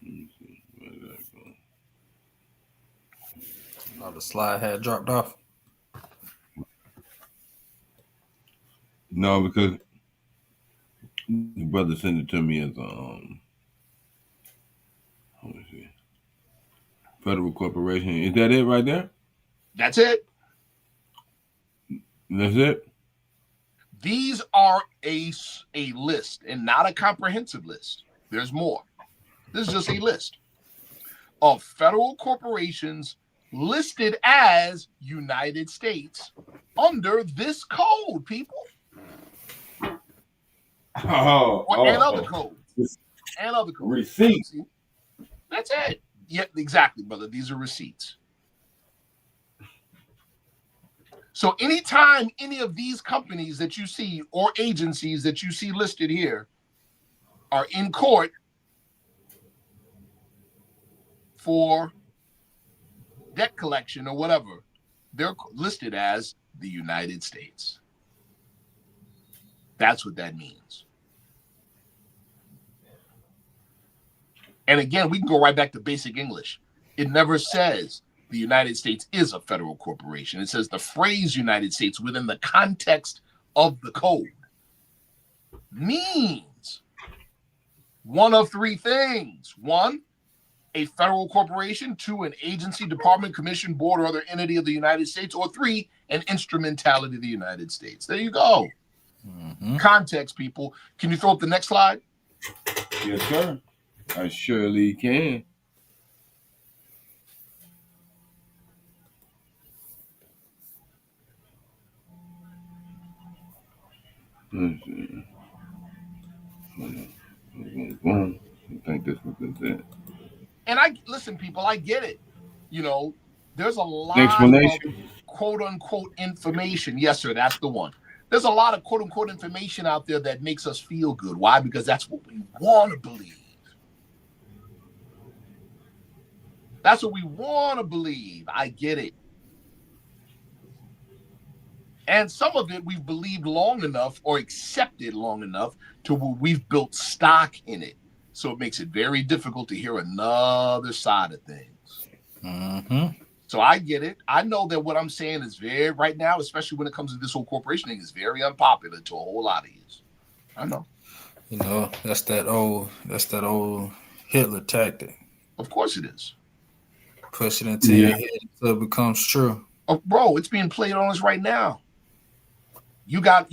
Let me see. Where did that go? Oh, the slide had dropped off. No, because the brother sent it to me as let me see. Federal corporation. Is that it right there? That's it. That's it? These are a list and not a comprehensive list. There's more. This is just a list of federal corporations listed as United States under this code, people. And other codes. And other codes. Receipts. That's it. Yeah, exactly, brother. These are receipts. So anytime any of these companies that you see or agencies that you see listed here are in court for debt collection or whatever, they're listed as the United States. That's what that means. And again, we can go right back to basic English. It never says the United States is a federal corporation. It says the phrase United States within the context of the code means one of three things. One, a federal corporation. Two, an agency, department, commission, board, or other entity of the United States. Or three, an instrumentality of the United States. There you go. Mm-hmm. Context, people. Can you throw up the next slide? Yes, sir. I surely can. Let's see. I think this was it. And listen, people, I get it. You know, there's a lot explanation of quote unquote information. Yes, sir, that's the one. There's a lot of quote unquote information out there that makes us feel good. Why? Because that's what we want to believe. That's what we want to believe. I get it. And some of it we've believed long enough or accepted long enough to where we've built stock in it. So it makes it very difficult to hear another side of things. Mm-hmm. So I get it. I know that what I'm saying is very, right now, especially when it comes to this whole corporation thing, is very unpopular to a whole lot of you. I know. You know, that's that old Hitler tactic. Of course it is. Push it into your head until it becomes true. Oh, bro, it's being played on us right now. You got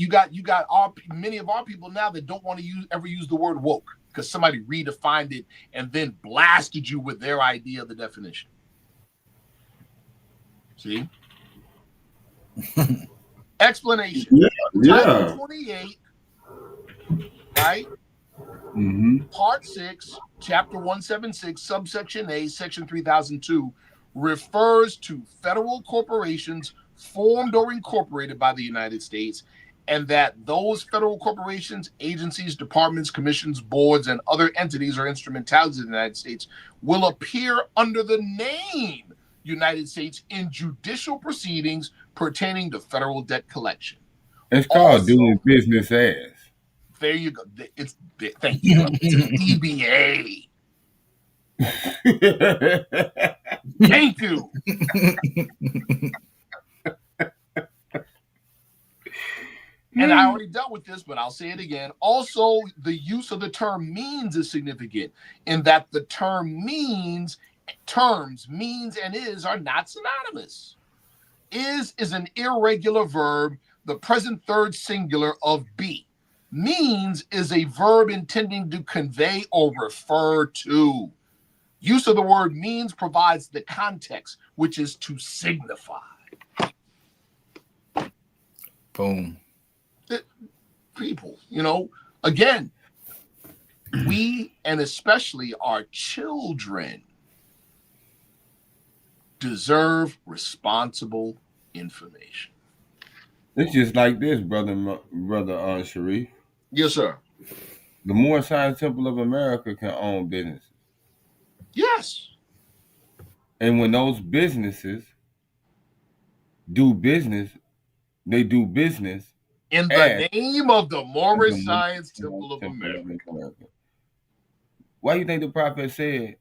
many of our people now that don't want to ever use the word woke because somebody redefined it and then blasted you with their idea of the definition. See? Explanation. Title 28, right? Mm-hmm. Part 6, Chapter 176, Subsection A, Section 3002, refers to federal corporations formed or incorporated by the United States, and that those federal corporations, agencies, departments, commissions, boards, and other entities or instrumentalities of the United States will appear under the name United States in judicial proceedings pertaining to federal debt collection. It's called doing business as. There you go. Thank you. It's an EBA. Thank you. And I already dealt with this, but I'll say it again. Also, the use of the term means is significant in that the term means terms means and is are not synonymous. Is an irregular verb, the present third singular of be. Means is a verb intending to convey or refer to. Use of the word means provides the context, which is to signify. Boom. People, again, we and especially our children deserve responsible information. It's just like this, brother Sharif. Yes, sir. The Moore Science Temple of America can own businesses. Yes. And when those businesses do business, they do business in the name of the Moorish Science Temple of America. Why do you think the prophet said,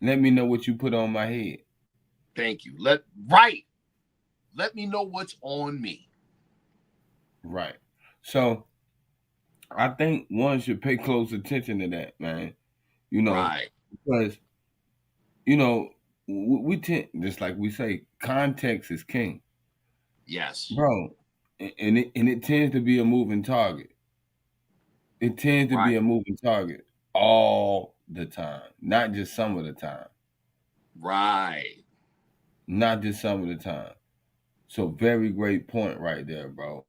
let me know what you put on my head? Thank you. Let me know what's on me. Right. So I think one should pay close attention to that, man. Right. Because, we tend, just like we say, context is king. Yes. Bro, and it tends to be a moving target. It tends to be a moving target all the time, not just some of the time. Right. Not just some of the time. So very great point right there, bro.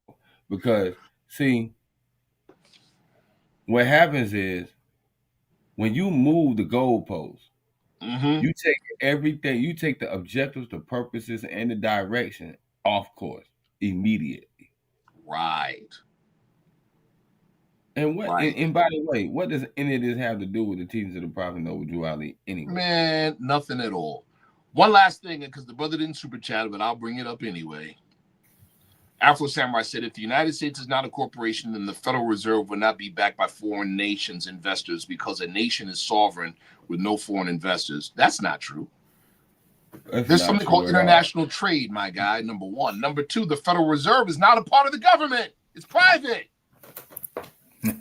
Because, see, what happens is when you move the goalposts, you take everything, you take the objectives, the purposes, and the direction off course immediately. Right. And and by the way, what does any of this have to do with the teachings of the Prophet Noble Drew Ali anyway? Man, nothing at all. One last thing, because the brother didn't super chat, but I'll bring it up anyway. Afro Samurai said, if the United States is not a corporation, then the Federal Reserve will not be backed by foreign nations' investors because a nation is sovereign with no foreign investors. That's not true. There's something called international trade, my guy, number one. Number two, the Federal Reserve is not a part of the government. It's private. They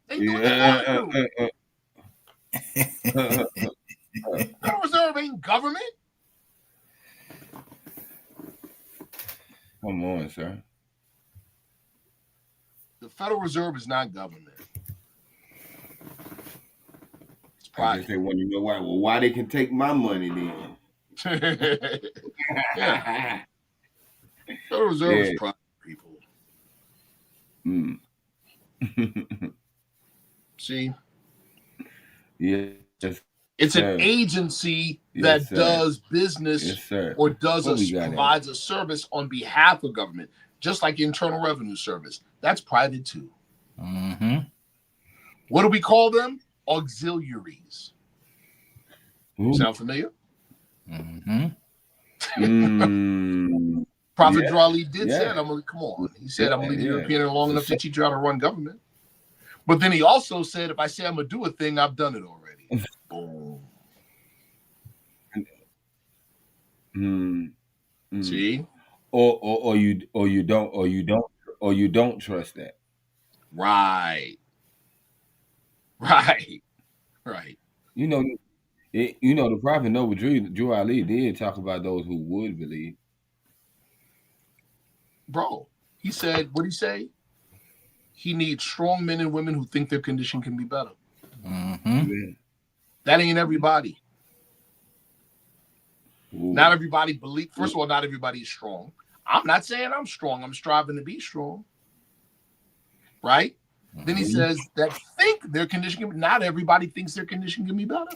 do what they want to do. Federal Reserve ain't government. Come on, sir. The Federal Reserve is not government. It's private. They want to know why. Well, why they can take my money then? Yeah. Federal Reserve is private, people. See? Yes. It's an agency that does business or provides a service on behalf of government, just like Internal Revenue Service. That's private too. What do we call them? Auxiliaries. Sound familiar? Prophet Drawley did say, come on. He said, I'm going to leave the European long enough to teach you how to run government. But then he also said, if I say I'm going to do a thing, I've done it already. Boom. See? Or you don't trust that. Right. The Prophet Noble Drew Ali did talk about those who would believe. Bro, he said, what'd he say? He needs strong men and women who think their condition can be better. That ain't everybody. Not everybody believe. First of all, not everybody is strong. I'm not saying I'm strong. I'm striving to be strong. Right? Then he says that think their condition can be. Not everybody thinks their condition can be better.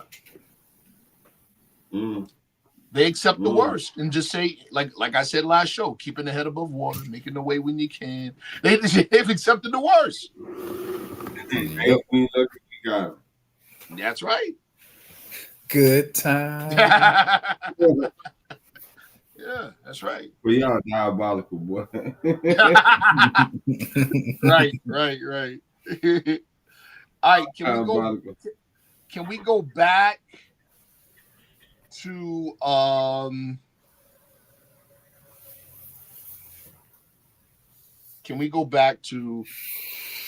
They accept the worst and just say, like I said last show, keeping the head above water, making the way when you can. They've accepted the worst. That's right. Good time. Yeah, that's right. Well, y'all diabolical, boy. Right. All right, can we go back to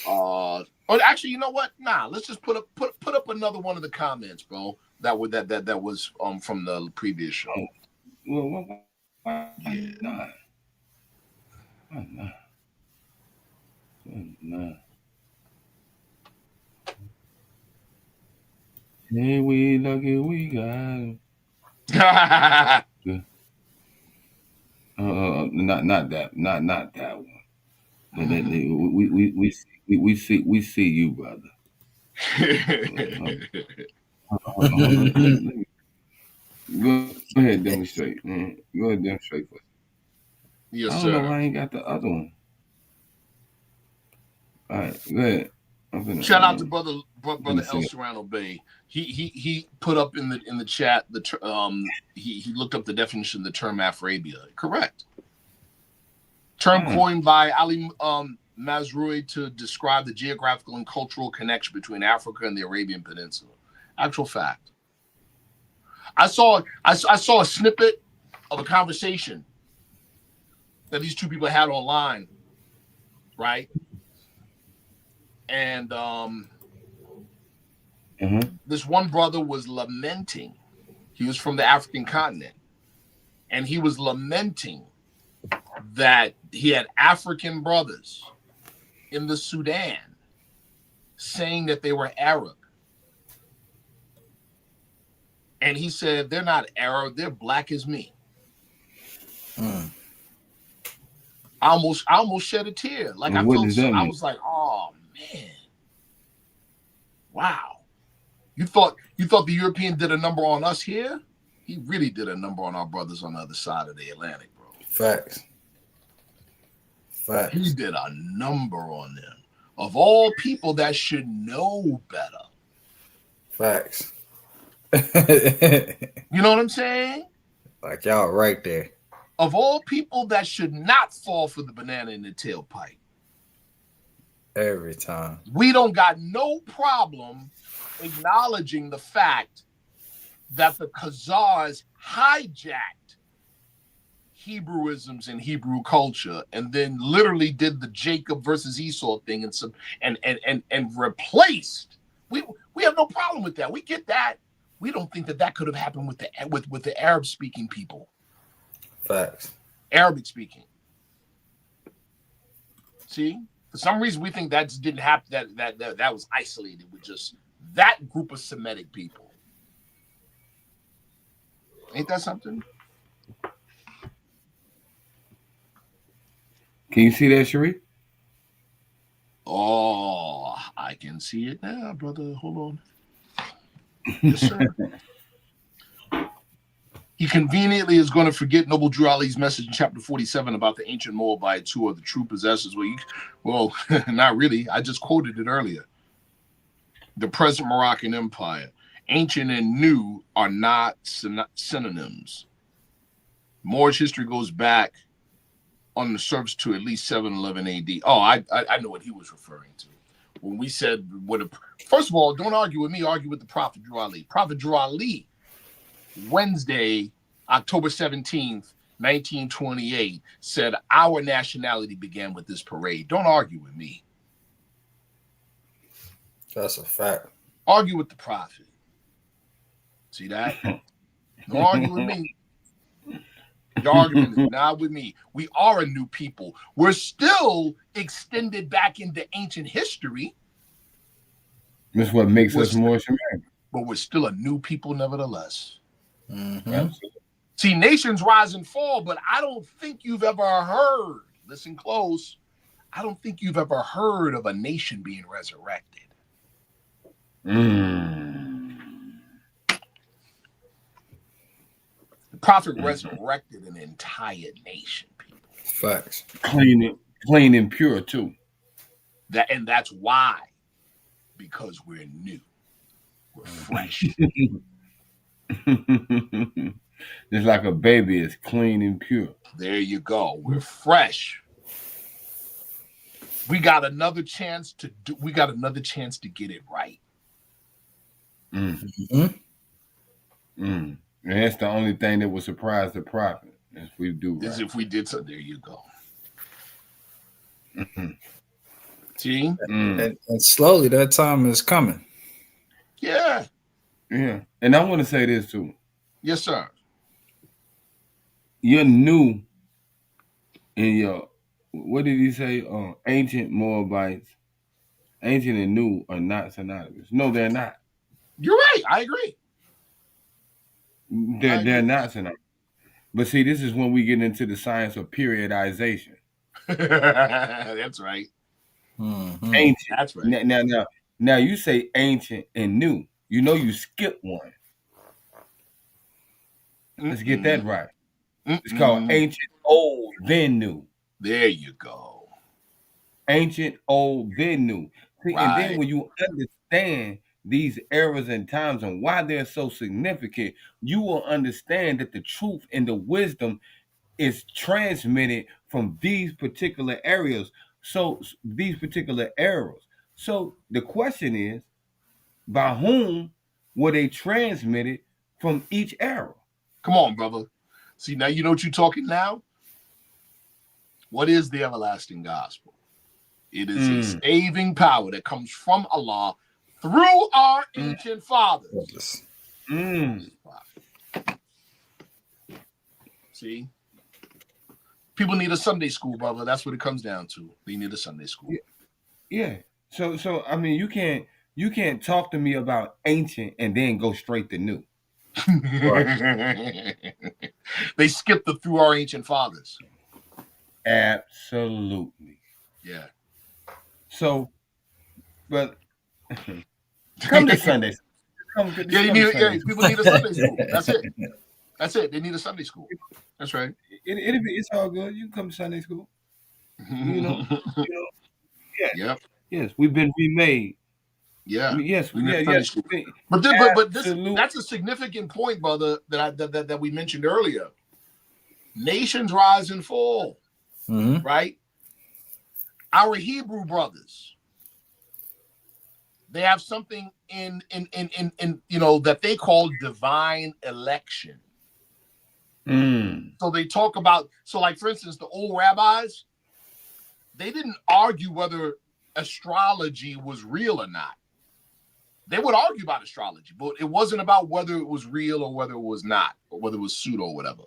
Or actually, you know what? Nah, let's just put up another one of the comments, bro. That was from the previous show. Well, why Yeah. not? Why not? Why not? Hey, we lucky we got. Not that one. We see you, brother. Hold on. Go ahead, demonstrate, man. Go ahead, demonstrate for us. Yes, I don't know sir. why I ain't got the other one. All right, go ahead. I'm finna, Shout out to brother sing it. Anael-Bey. He put up in the chat he looked up the definition of the term Afrabia. Correct. Term coined by Ali Mazrui to describe the geographical and cultural connection between Africa and the Arabian Peninsula. Actual fact. I saw a snippet of a conversation that these two people had online, right? And this one brother was lamenting. He was from the African continent, and he was lamenting that he had African brothers in the Sudan saying that they were Arab. And he said, they're not Arab, they're black as me. I almost shed a tear. Like, I felt so, I was like, oh man. Wow. You thought the European did a number on us here? He really did a number on our brothers on the other side of the Atlantic, bro. Facts. He did a number on them. Of all people that should know better. Facts. You know what I'm saying? Like y'all right there. Of all people that should not fall for the banana in the tailpipe. Every time. We don't got no problem acknowledging the fact that the Khazars hijacked Hebrewisms and Hebrew culture and then literally did the Jacob versus Esau thing and replaced. We have no problem with that. We get that. We don't think that could have happened with the Arab speaking people. Facts. Arabic speaking. See, for some reason we think that just didn't happen. That was isolated with just that group of Semitic people. Ain't that something? Can you see that, Sharif? Oh, I can see it now, brother. Hold on. Yes, sir. He conveniently is going to forget Noble Drew Ali's message in chapter 47 about the ancient Moabites who are the true possessors. Well, not really. I just quoted it earlier. The present Moroccan Empire. Ancient and new are not synonyms. Moorish history goes back on the surface to at least 711 AD. Oh, I know what he was referring to. When we said, first of all, don't argue with me, argue with the Prophet Drew Ali. Prophet Drew Ali, Wednesday, October 17th, 1928, said our nationality began with this parade. Don't argue with me. That's a fact. Argue with the Prophet. See that? Don't argue with me. Your argument is not with me. We are a new people. We're still extended back into ancient history. That's what makes us more Semitic. But we're still a new people nevertheless. Mm-hmm. See, nations rise and fall, but I don't think you've ever heard, listen close, I don't think you've ever heard of a nation being resurrected. The Prophet resurrected an entire nation, people. Facts. Clean and pure too. And that's why. Because we're new. We're fresh. Just like a baby is clean and pure. There you go. We're fresh. We got another chance to get it right. And that's the only thing that would surprise the prophet if we do right. If we did so, there you go. See? And slowly that time is coming. Yeah. Yeah. And I want to say this too. Yes, sir. You're new in your, what did he say? Ancient Moabites, ancient and new are not synonymous. No, they're not. You're right. I agree. They're not synonymous. But see, this is when we get into the science of periodization. That's right. Mm-hmm. Ancient. That's right. Now you say ancient and new. You know you skip one. Let's get that right. It's called ancient, old, then new. There you go. Ancient, old, then new. See, Right. and then when you understand these eras and times and why they're so significant, you will understand that the truth and the wisdom is transmitted from these particular areas. So these particular eras. So the question is, by whom were they transmitted from each era? Come on, brother. See, now you know what you're talking now? What is the everlasting gospel? It is a saving power that comes from Allah through our ancient fathers. See? People need a Sunday school, brother. That's what it comes down to. They need a Sunday school. Yeah. So I mean, you can't talk to me about ancient and then go straight to new. They skipped the through our ancient fathers. Absolutely. Yeah. So, but come to Sunday. People need a Sunday school. That's it. That's it. They need a Sunday school. That's right. It's all good. You can come to Sunday school. You know. Yeah. Yep. Yes, we've been remade. Yeah. Yes. Yes. But that's a significant point, brother, that we mentioned earlier. Nations rise and fall. Mm-hmm. Right? Our Hebrew brothers, they have something in that they call divine election. So they talk about, like for instance, the old rabbis, they didn't argue whether astrology was real or not. They would argue about astrology, but it wasn't about whether it was real or whether it was not, or whether it was pseudo or whatever.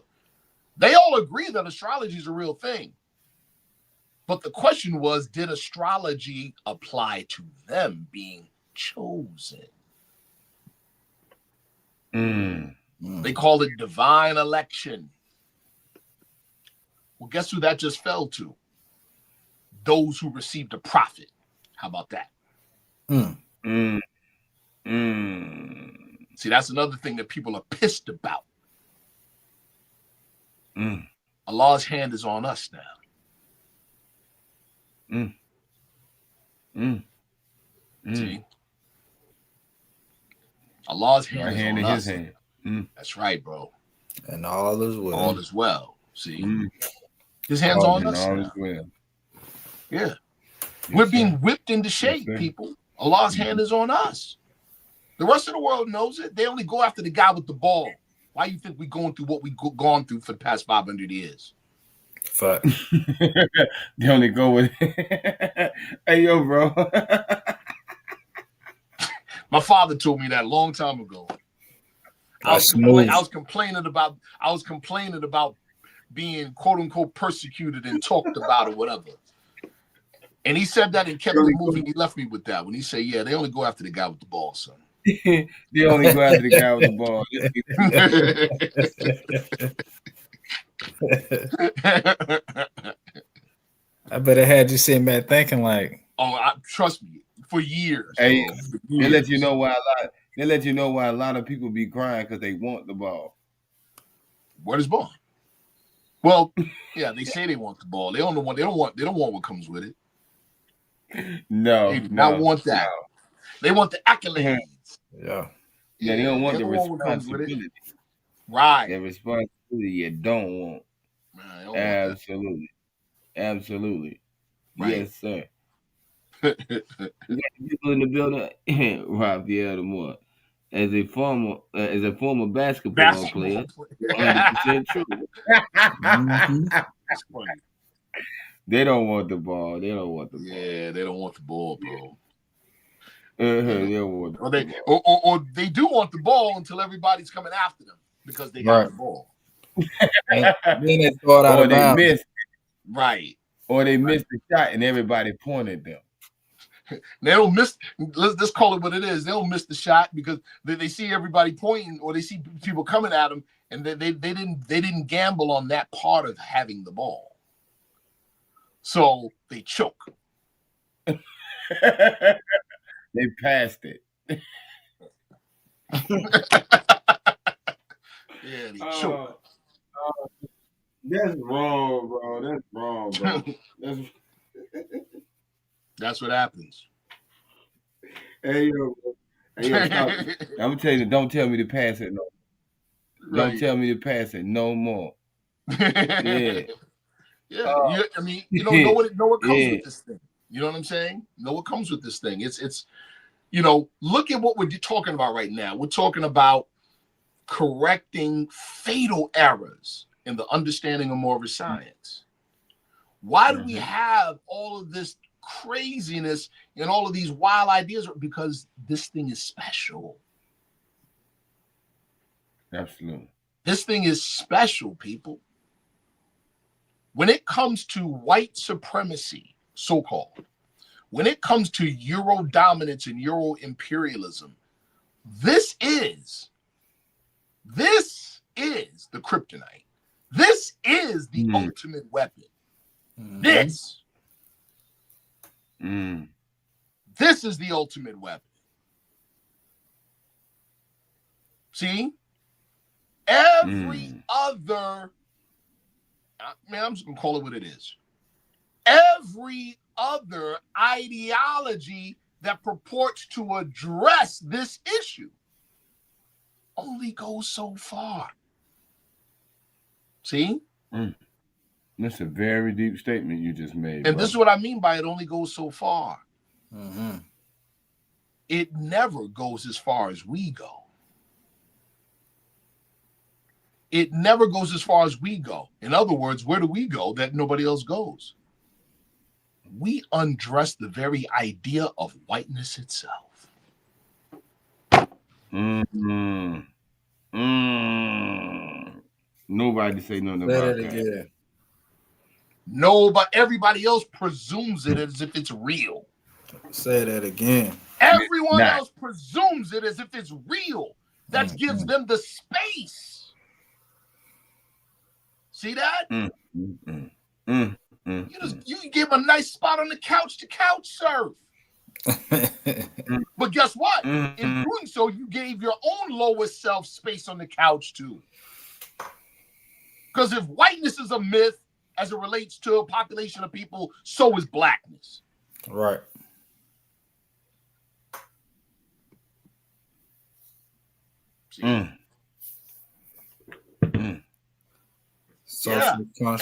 They all agree that astrology is a real thing. But the question was, did astrology apply to them being chosen? They call it divine election. Well, guess who that just fell to? Those who received a prophet. How about that? See, that's another thing that people are pissed about. Allah's hand is on us now. See? Allah's hand is on us. His hand. That's right, bro. And all is well. All is well. See? His hand's on us now. Well. Yeah. We're being whipped into shape, people. Allah's hand is on us. The rest of the world knows it. They only go after the guy with the ball. Why do you think we're going through what we've gone through for the past 500 years? Fuck. They only go with hey, yo, bro. My father told me that a long time ago. I was complaining about being quote unquote persecuted and talked about or whatever. And he said that and kept it moving. He left me with that when he said, "Yeah, they only go after the guy with the ball, son." They only go after the guy with the ball. I bet it had you sitting back thinking like, trust me, for years. Hey, they let you know why a lot of people be crying because they want the ball. What is ball? Well, yeah, they say they want the ball. They don't want what comes with it. No, they do not want that. No. They want the accolades. Yeah, they don't want the responsibility. Right. The responsibility you don't want. Man, Absolutely. Absolutely. Right. Yes, sir. We got people in the building. Raphael the Moore. As a former basketball player, 100% true. That's funny. They don't want the ball. They don't want the ball. Yeah, they don't want the ball, bro. They don't want Or the they ball. or they do want the ball until everybody's coming after them because they got Right. the ball. And then they throw it out Or of they bounds. missed. Right. Or they missed the shot and everybody pointed them. They don't miss. Let's call it what it is. They don't miss the shot because they see everybody pointing, or they see people coming at them, and they didn't gamble on that part of having the ball, so they choke. They passed it. Yeah, they choke. That's wrong, bro. That's wrong, bro. That's what happens. Hey, yo, stop. I'm gonna tell you, don't tell me to pass it no. Right. Don't tell me to pass it no more. Yeah. Yeah. I mean, know what comes with this thing. You know what I'm saying? Know what comes with this thing. It's look at what we're talking about right now. We're talking about correcting fatal errors in the understanding of moral science. Why do we have all of this craziness and all of these wild ideas? Because this thing is special. Absolutely. This thing is special, people. When it comes to white supremacy, so-called, when it comes to Euro dominance and Euro imperialism, this is the kryptonite. This is the ultimate weapon. This is the ultimate weapon. See? Every other, man, I'm just going to call it what it is. Every other ideology that purports to address this issue only goes so far. See? That's a very deep statement you just made. And this is what I mean by it only goes so far. It never goes as far as we go. It never goes as far as we go. In other words, where do we go that nobody else goes? We undress the very idea of whiteness itself. Nobody say nothing about that. Again. No, but everybody else presumes it as if it's real. Say that again. Everyone else presumes it as if it's real. That gives them the space. See that? You give a nice spot on the couch to couch surf. But guess what? In doing so, you gave your own lowest self space on the couch too. Because if whiteness is a myth as it relates to a population of people, so is blackness. Right. See? Yeah.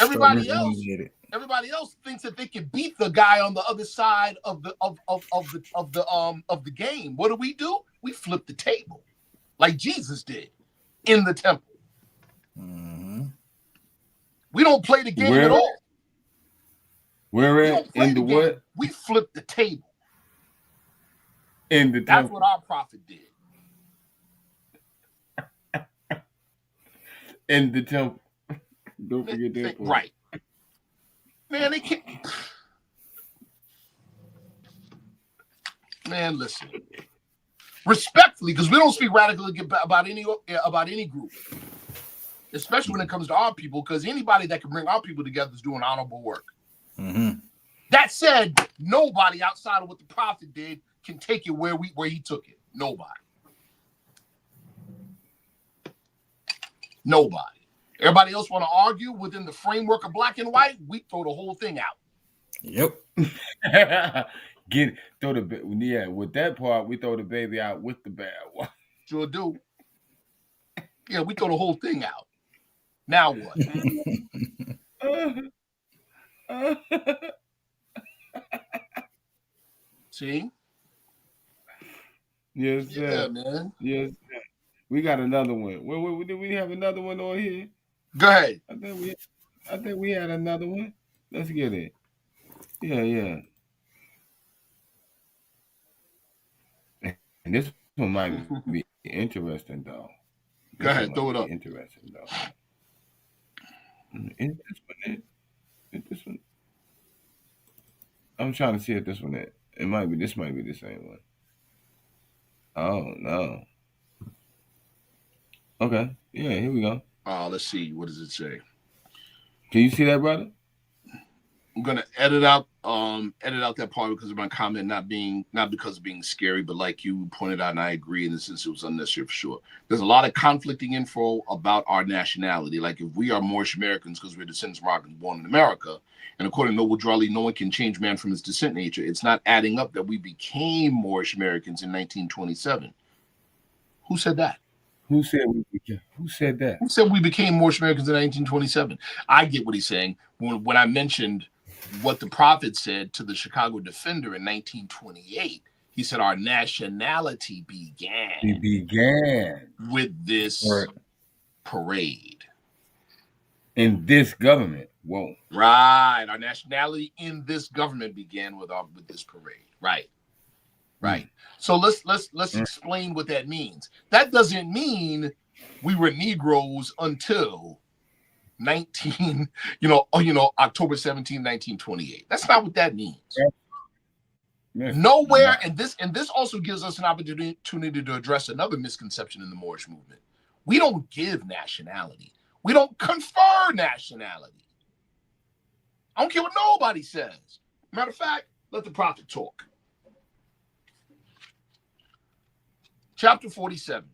Everybody else thinks that they can beat the guy on the other side of the game. What do? We flip the table, like Jesus did in the temple. We don't play the game at all. In the what? We flip the table. In the temple. That's what our prophet did. In the temple. Don't forget that part. Right. Man, they can't. Man, listen. Respectfully, because we don't speak radically about any group, especially when it comes to our people, because anybody that can bring our people together is doing honorable work. That said, nobody outside of what the prophet did can take it where he took it. Nobody. Everybody else want to argue within the framework of black and white, we throw the whole thing out. Yep. With that part, we throw the baby out with the bad one. Sure do. Yeah, we throw the whole thing out. Now what? See? Yes, sir. Yeah, man. Yes, sir. We got another one. Did we have another one on here? Go ahead. I think we had another one. Let's get it. Yeah. And this one might be interesting though. This one Go might ahead, be throw it up. interesting though. Is this one it? Is this one? I'm trying to see if this one it. It might be. This might be the same one. Oh no. Okay. Yeah. Here we go. Let's see. What does it say? Can you see that, brother? I'm gonna edit out that part because of my comment not because of being scary, but like you pointed out, and I agree in the sense it was unnecessary for sure. There's a lot of conflicting info about our nationality. Like if we are Moorish Americans because we're descendants of Moroccans born in America, and according to Noble Drawley, no one can change man from his descent nature. It's not adding up that we became Moorish Americans in 1927. Who said that? Who said we became? Who said that? Who said we became Moorish Americans in 1927? I get what he's saying. When I mentioned what the prophet said to the Chicago Defender in 1928, he said our nationality began. It began with this parade. In this government. Whoa. Right. Our nationality in this government began with this parade. Right. Right. So let's explain what that means. That doesn't mean we were Negroes until October 17, 1928. That's not what that means. Nowhere, and this also gives us an opportunity to address another misconception in the Moorish movement. We don't give nationality. We don't confer nationality. I don't care what nobody says. Matter of fact, let the prophet talk. Chapter 47.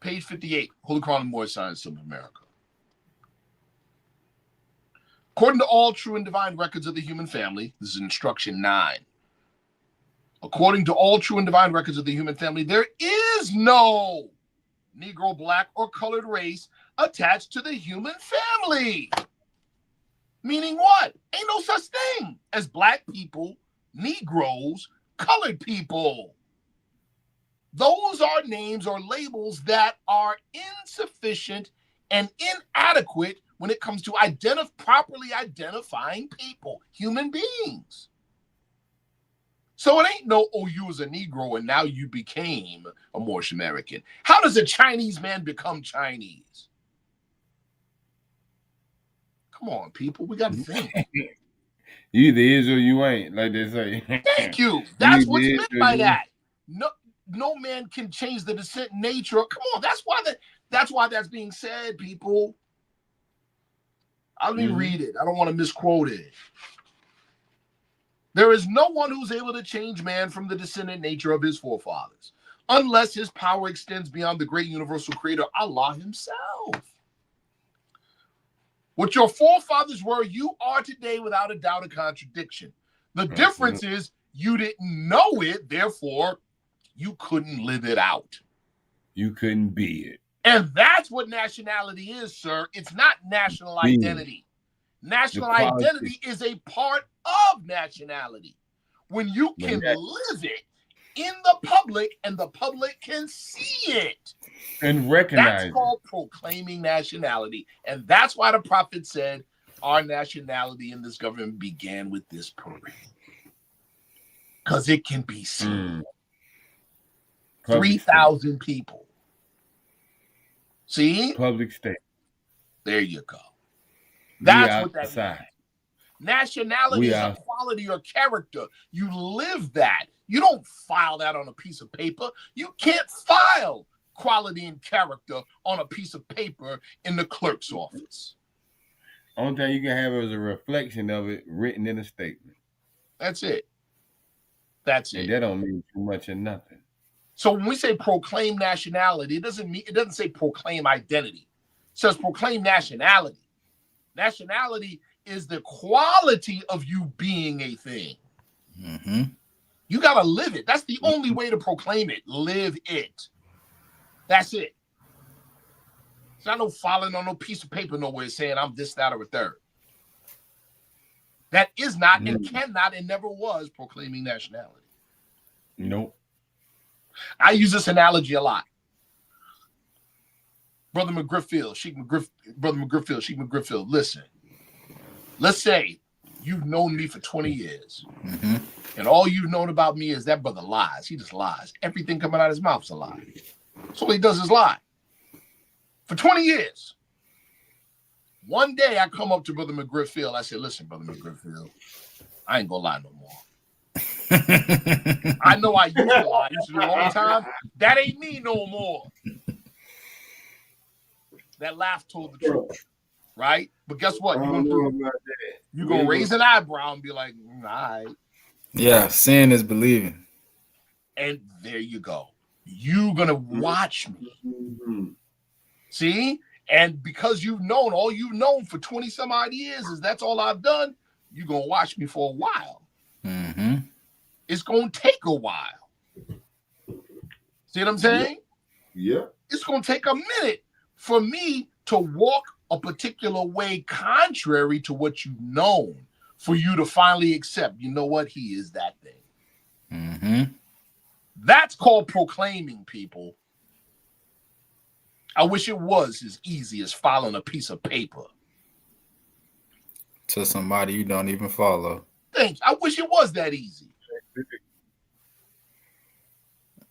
Page 58, Holy Quran of Moorish Science of America. According to all true and divine records of the human family, this is instruction 9. According to all true and divine records of the human family, there is no Negro, black, or colored race attached to the human family. Meaning what? Ain't no such thing as black people, Negroes, colored people. Those are names or labels that are insufficient and inadequate when it comes to properly identifying people, human beings. So it ain't no, oh, you was a Negro and now you became a Moorish American. How does a Chinese man become Chinese? Come on, people, we got to think. You either is or you ain't, like they say. Thank you. That's what's meant by that. No man can change the descent nature. Come on, that's why that's being said, people. Let me read it. I don't want to misquote it. There is no one who's able to change man from the descendant nature of his forefathers, unless his power extends beyond the great universal creator, Allah himself. What your forefathers were, you are today without a doubt a contradiction. The difference is you didn't know it, therefore you couldn't live it out. You couldn't be it. And that's what nationality is, sir. It's not national identity. National identity is a part of nationality. When you can live it in the public and the public can see it. And recognize That's called proclaiming nationality. And that's why the prophet said our nationality in this government began with this parade. Because it can be seen. 3,000 people. See? Public state. There you go. That's what that means. Nationality is a quality or character. You live that. You don't file that on a piece of paper. You can't file quality and character on a piece of paper in the clerk's office. Only thing you can have is a reflection of it written in a statement. That's it. That's it. And that don't mean too much or nothing. So when we say proclaim nationality, it doesn't say proclaim identity. It says proclaim nationality. Nationality is the quality of you being a thing. Mm-hmm. You got to live it. That's the only way to proclaim it. Live it. That's it. It's not no filing on no piece of paper nowhere saying I'm this, that, or a third. That is not and cannot and never was proclaiming nationality. Nope. I use this analogy a lot. Brother McGriff-Field, Sheikh McGriff-Field, listen. Let's say you've known me for 20 years, Mm-hmm. and all you've known about me is that brother lies. He just lies. Everything coming out of his mouth is a lie. So all he does is lie. For 20 years. One day I come up to Brother McGriff-Field. I said, listen, Brother McGriff-Field, I ain't gonna lie no more. I know I used to lie. I used to do it all the time. That ain't me no more. That laugh told the truth, right? But guess what? You're gonna raise an eyebrow and be like, all right. Yeah, seeing is believing. And there you go. You're gonna watch me. Mm-hmm. See? And because all you've known for 20 some odd years is that's all I've done, you're gonna watch me for a while. Mm-hmm. It's gonna take a while. See what I'm saying? Yeah. It's gonna take a minute for me to walk a particular way contrary to what you've known, for you to finally accept, you know what, he is that thing. Mm-hmm. That's called proclaiming, people. I wish it was as easy as filing a piece of paper To somebody you don't even follow. Thanks. I wish it was that easy.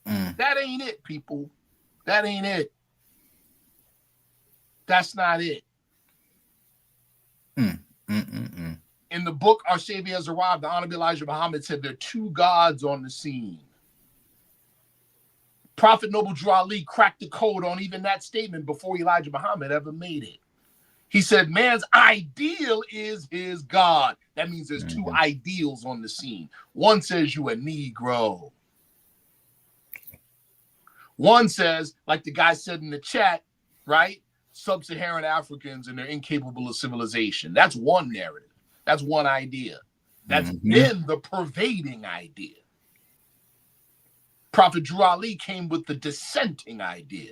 Mm. That ain't it, people. That ain't it. That's not it. In the book, Our Savior Has Arrived, the Honorable Elijah Muhammad said there are two gods on the scene. Prophet Noble Drew Ali cracked the code on even that statement before Elijah Muhammad ever made it. He said, man's ideal is his God. That means there's two ideals on the scene. One says you a Negro. One says, like the guy said in the chat, right? Sub-Saharan Africans and they're incapable of civilization. That's one narrative. That's one idea. That's been the pervading idea. Prophet Drew Ali came with the dissenting idea.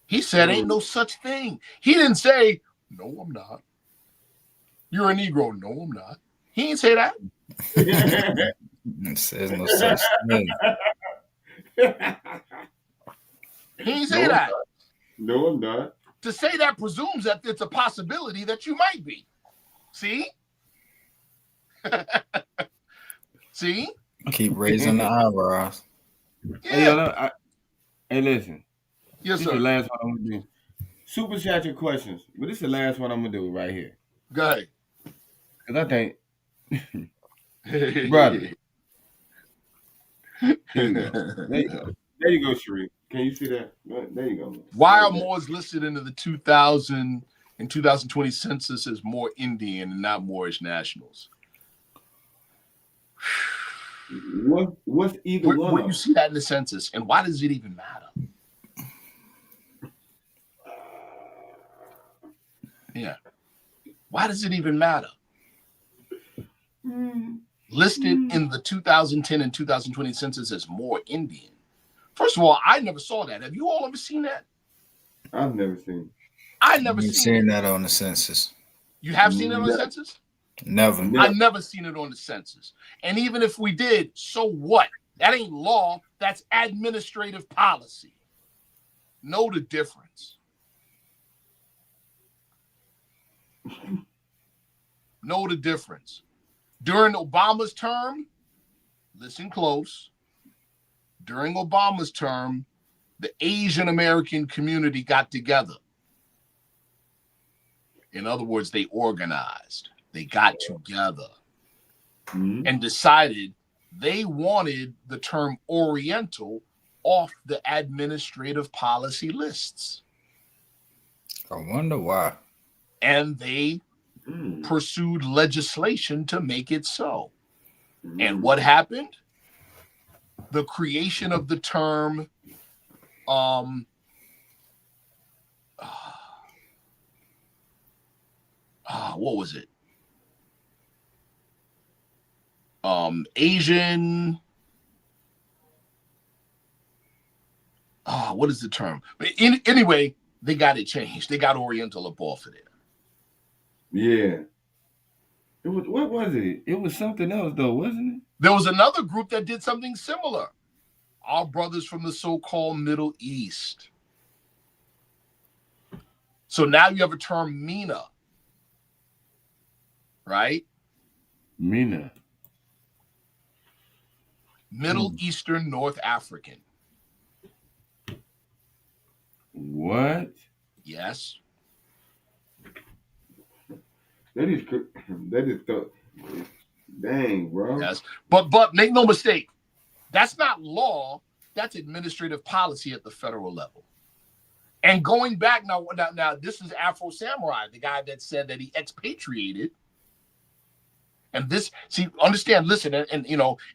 He said, ain't no such thing. He didn't say, no, I'm not. You're a Negro. No, I'm not. He didn't say that. It says no such thing. He didn't say that. No, I'm not. To say that presumes that it's a possibility that you might be. See? See? Keep raising the eyebrows. Yeah. Hey, listen. Yes, This sir. is the last one I'm gonna do. Super chat your questions, but this is the last one I'm gonna do right here. Go ahead. Cause I think, brother. Here you go. There you go. There you go, Sharif. Can you see that? There you go. Why are Moors listed into the 2000 and 2020 census as more Indian and not Moorish nationals? What's either one? Where you see that in the census, and why does it even matter? Yeah. Why does it even matter? Listed in the 2010 and 2020 census as more Indian. First of all, I never saw that. Have you all ever seen that? I've never seen. I never seen that on the census. You have seen it on the census? Never. I never seen it on the census. And even if we did, so what? That ain't law. That's administrative policy. Know the difference. Know the difference. During Obama's term, listen close. During Obama's term, the Asian American community got together. In other words, they organized. They got together and decided they wanted the term Oriental off the administrative policy lists. I wonder why. And they pursued legislation to make it so. And what happened? The creation of the term what was it? Asian. What is the term? Anyway, they got it changed. They got Oriental up off of there. Yeah. What was it? It was something else, though, wasn't it? There was another group that did something similar. Our brothers from the so-called Middle East. So now you have a term MENA. right? Mina. Middle Eastern North African. What? Yes. That is dang, bro. Yes. But make no mistake, that's not law. That's administrative policy at the federal level. And going back now, this is Afro Samurai, the guy that said that he expatriated. And this, see, understand, listen, and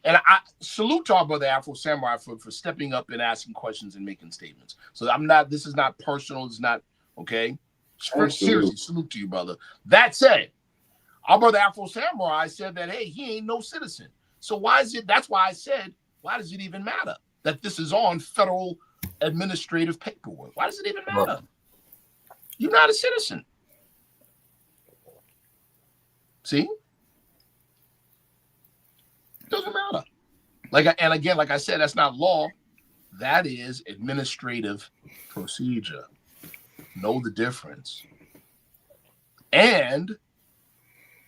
I salute to our brother Afro Samurai for stepping up and asking questions and making statements. So this is not personal, it's not, okay? Seriously, salute to you, brother. That said, our brother Afro Samurai said that, hey, he ain't no citizen. So that's why I said, why does it even matter that this is on federal administrative paperwork? Why does it even matter? You're not a citizen. See? Doesn't matter. Like I said, that's not law. That is administrative procedure. Know the difference. And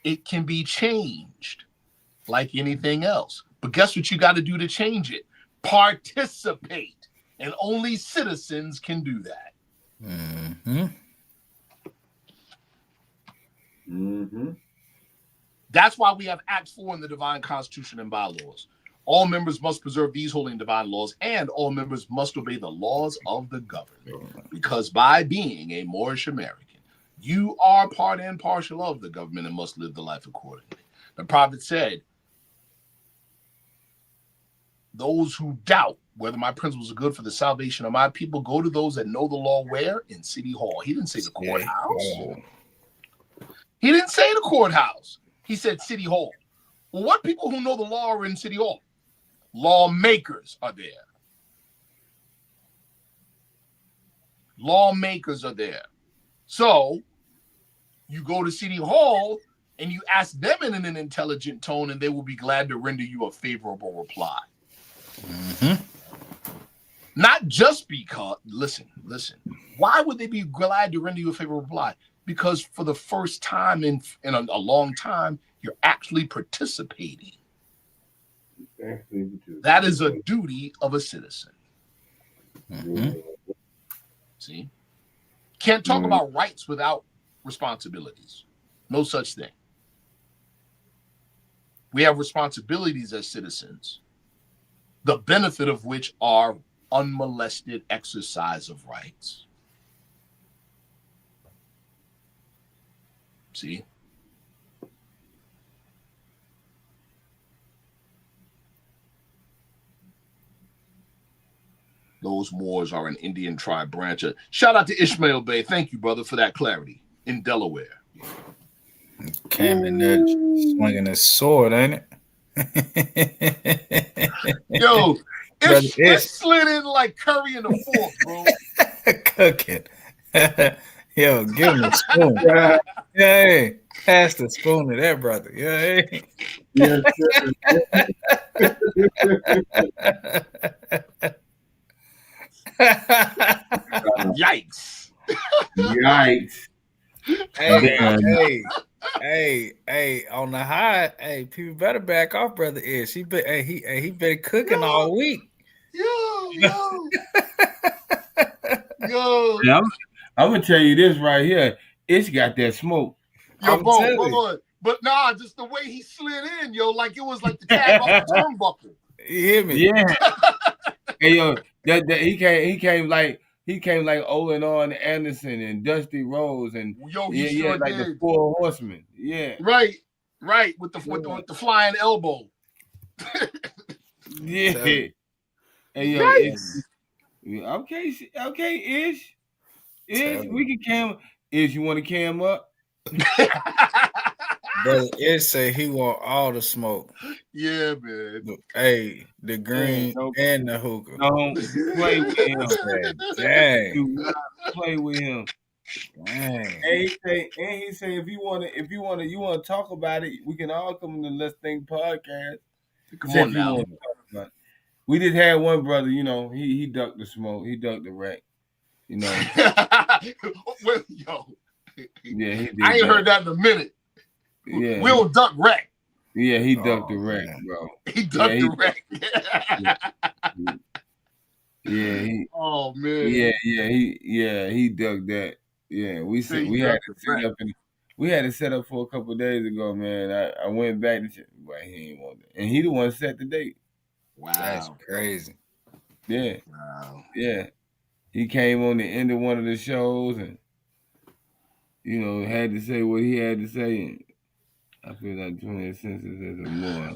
it can be changed like anything else. But guess what you got to do to change it? Participate. And only citizens can do that. Mm-hmm. Mm-hmm. That's why we have Act 4 in the Divine Constitution and bylaws. All members must preserve these holy and divine laws, and all members must obey the laws of the government. Because by being a Moorish American, you are part and partial of the government and must live the life accordingly. The prophet said, those who doubt whether my principles are good for the salvation of my people, go to those that know the law where? In City Hall. He didn't say the courthouse. He didn't say the courthouse. He said City Hall. Well, what people who know the law are in City Hall? Lawmakers are there. Lawmakers are there. So you go to City Hall and you ask them in an intelligent tone, and they will be glad to render you a favorable reply. Mm-hmm. Not just because, listen, why would they be glad to render you a favorable reply? Because for the first time in a long time, you're actually participating. That is a duty of a citizen. Mm-hmm. See? Can't talk about rights without responsibilities. No such thing. We have responsibilities as citizens, the benefit of which are unmolested exercise of rights. See? Those Moors are an Indian tribe branch. Shout out to Ishmael-Bey. Thank you, brother, for that clarity in Delaware. Came in there swinging his sword, ain't it? Yo, it slid in like curry in the fork, bro. Cooking. Yo, give him a spoon. Hey, pass the spoon to that brother. Yeah. Yes, Yikes. Yikes. Hey, on the high, hey, people better back off, brother Ish. He been cooking all week. Yo. Yeah, I'm gonna tell you this right here. It's got that smoke. Yo, bro, but nah, just the way he slid in, yo, like it was like the tag off the turnbuckle. You hear me? Yeah. Hey, yo, he came like Owen On Anderson and Dusty Rose and sure like did. The Four Horsemen. Yeah. Right. With the flying elbow. Yeah. Hey, yo, okay, Ish. We can cam. Ish, you want to cam up? Brother Ish say he want all the smoke. Yeah, man. Hey, the green and the hookah. Don't play with him. Dang. Do not play with him. Dang. And he say if you want to talk about it, we can all come to the Let's Think podcast. Come on now. We did have one brother, he ducked the smoke, he ducked the wreck, Well, yo. Yeah, he did. I ain't heard that in a minute. Yeah, Will duck wreck. yeah, he ducked the Oh, wreck, man. bro. He ducked the wreck. Yeah, he Oh man. he ducked that. Yeah, we Say he had ducked to the set wreck. up we had to set up for a couple of days ago, man. I went back to check, but he ain't want that. And he the one set the date. That's Wow. crazy. Yeah, Wow. yeah. He came on the end of one of the shows and had to say what he had to say. And I feel like 20th census is a more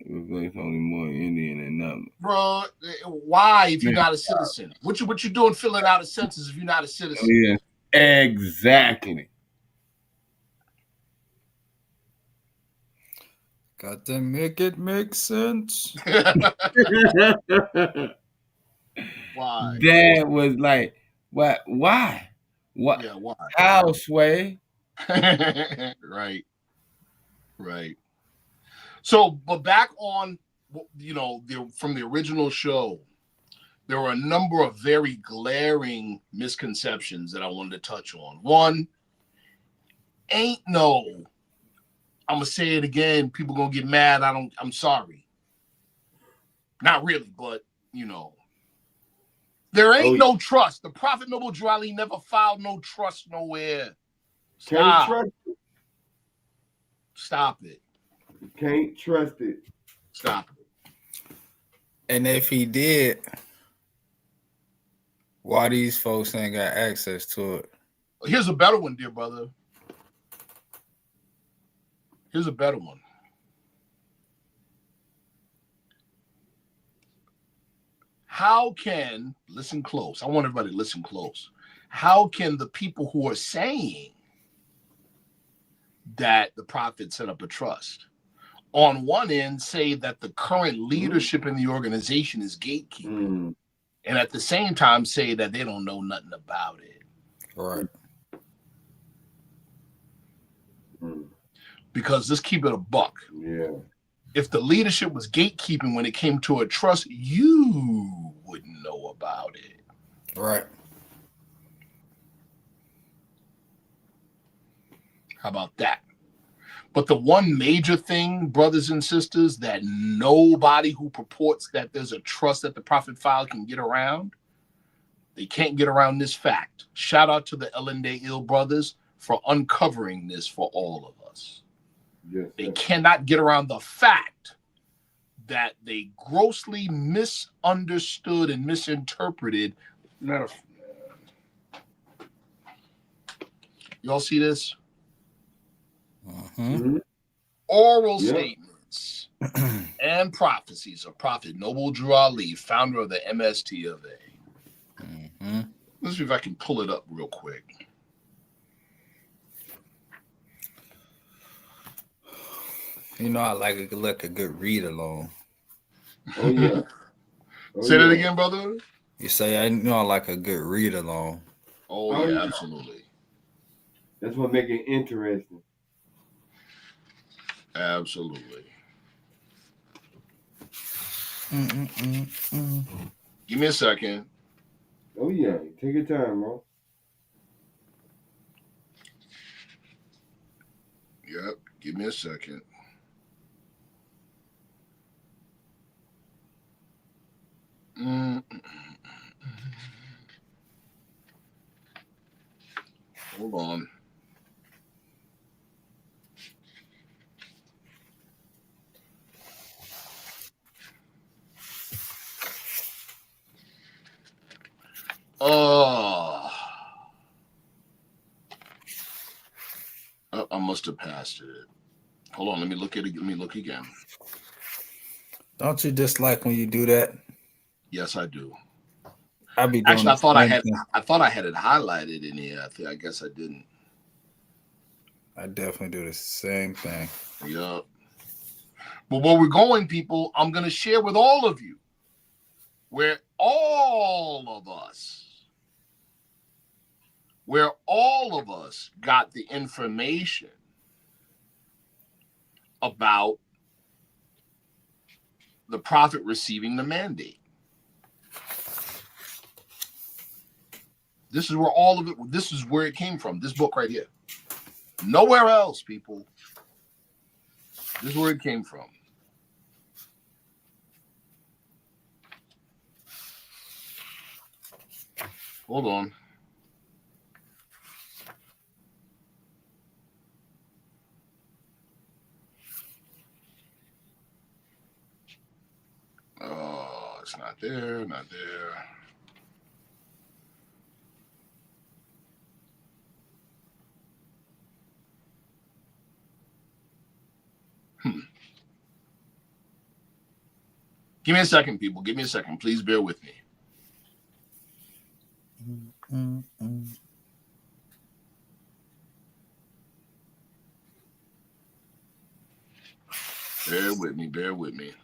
reflects only more Indian than number. Bro, why if you're not a citizen? What you doing filling out a census if you're not a citizen? Yeah, exactly. Got to make it make sense. Why? Dad was like, "What? Why? What? Yeah, why? How, Sway?" Right. Right. So, but back on, from the original show, there were a number of very glaring misconceptions that I wanted to touch on. One, I'm gonna say it again. People gonna get mad. I'm sorry. Not really, but there ain't no trust. The Prophet Noble Drew Ali never filed no trust nowhere. Can't trust it. Stop it. Can't trust it. Stop it. And if he did, why these folks ain't got access to it? Here's a better one, dear brother. Here's a better one. How can, listen close, I want everybody to listen close. How can the people who are saying that the prophet set up a trust on one end say that the current leadership in the organization is gatekeeping, and at the same time say that they don't know nothing about it? Right. Because let's keep it a buck. Yeah. If the leadership was gatekeeping when it came to a trust, you wouldn't know about it. Right. How about that? But the one major thing, brothers and sisters, that nobody who purports that there's a trust that the prophet filed can get around, they can't get around this fact. Shout out to the Ellen Day Ill brothers for uncovering this for all of us. Yes, they cannot get around the fact that they grossly misunderstood and misinterpreted. Y'all see this? Oral statements and prophecies of Prophet Noble Drew Ali, founder of the MST of A. Let's see if I can pull it up real quick. I like a good read along. Oh yeah. Say that again, brother. You say I like a good read along. Oh yeah, absolutely. That's what makes it interesting. Absolutely. Give me a second. Oh yeah, take your time, bro. Yep, give me a second. Hold on. Oh, I must have passed it. Hold on, let me look at it. Let me look again. Don't you dislike when you do that? Yes, I do. I be doing actually. I thought I had it highlighted in here. I guess I didn't. I definitely do the same thing. Yep. But where we're going, people, I'm going to share with all of you where all of us got the information about the prophet receiving the mandate. This is where all of it, this is where it came from, this book right here. Nowhere else, people. This is where it came from. Hold on. Oh, it's not there, not there. Give me a second, people. Give me a second. Please bear with me. Bear with me. Bear with me.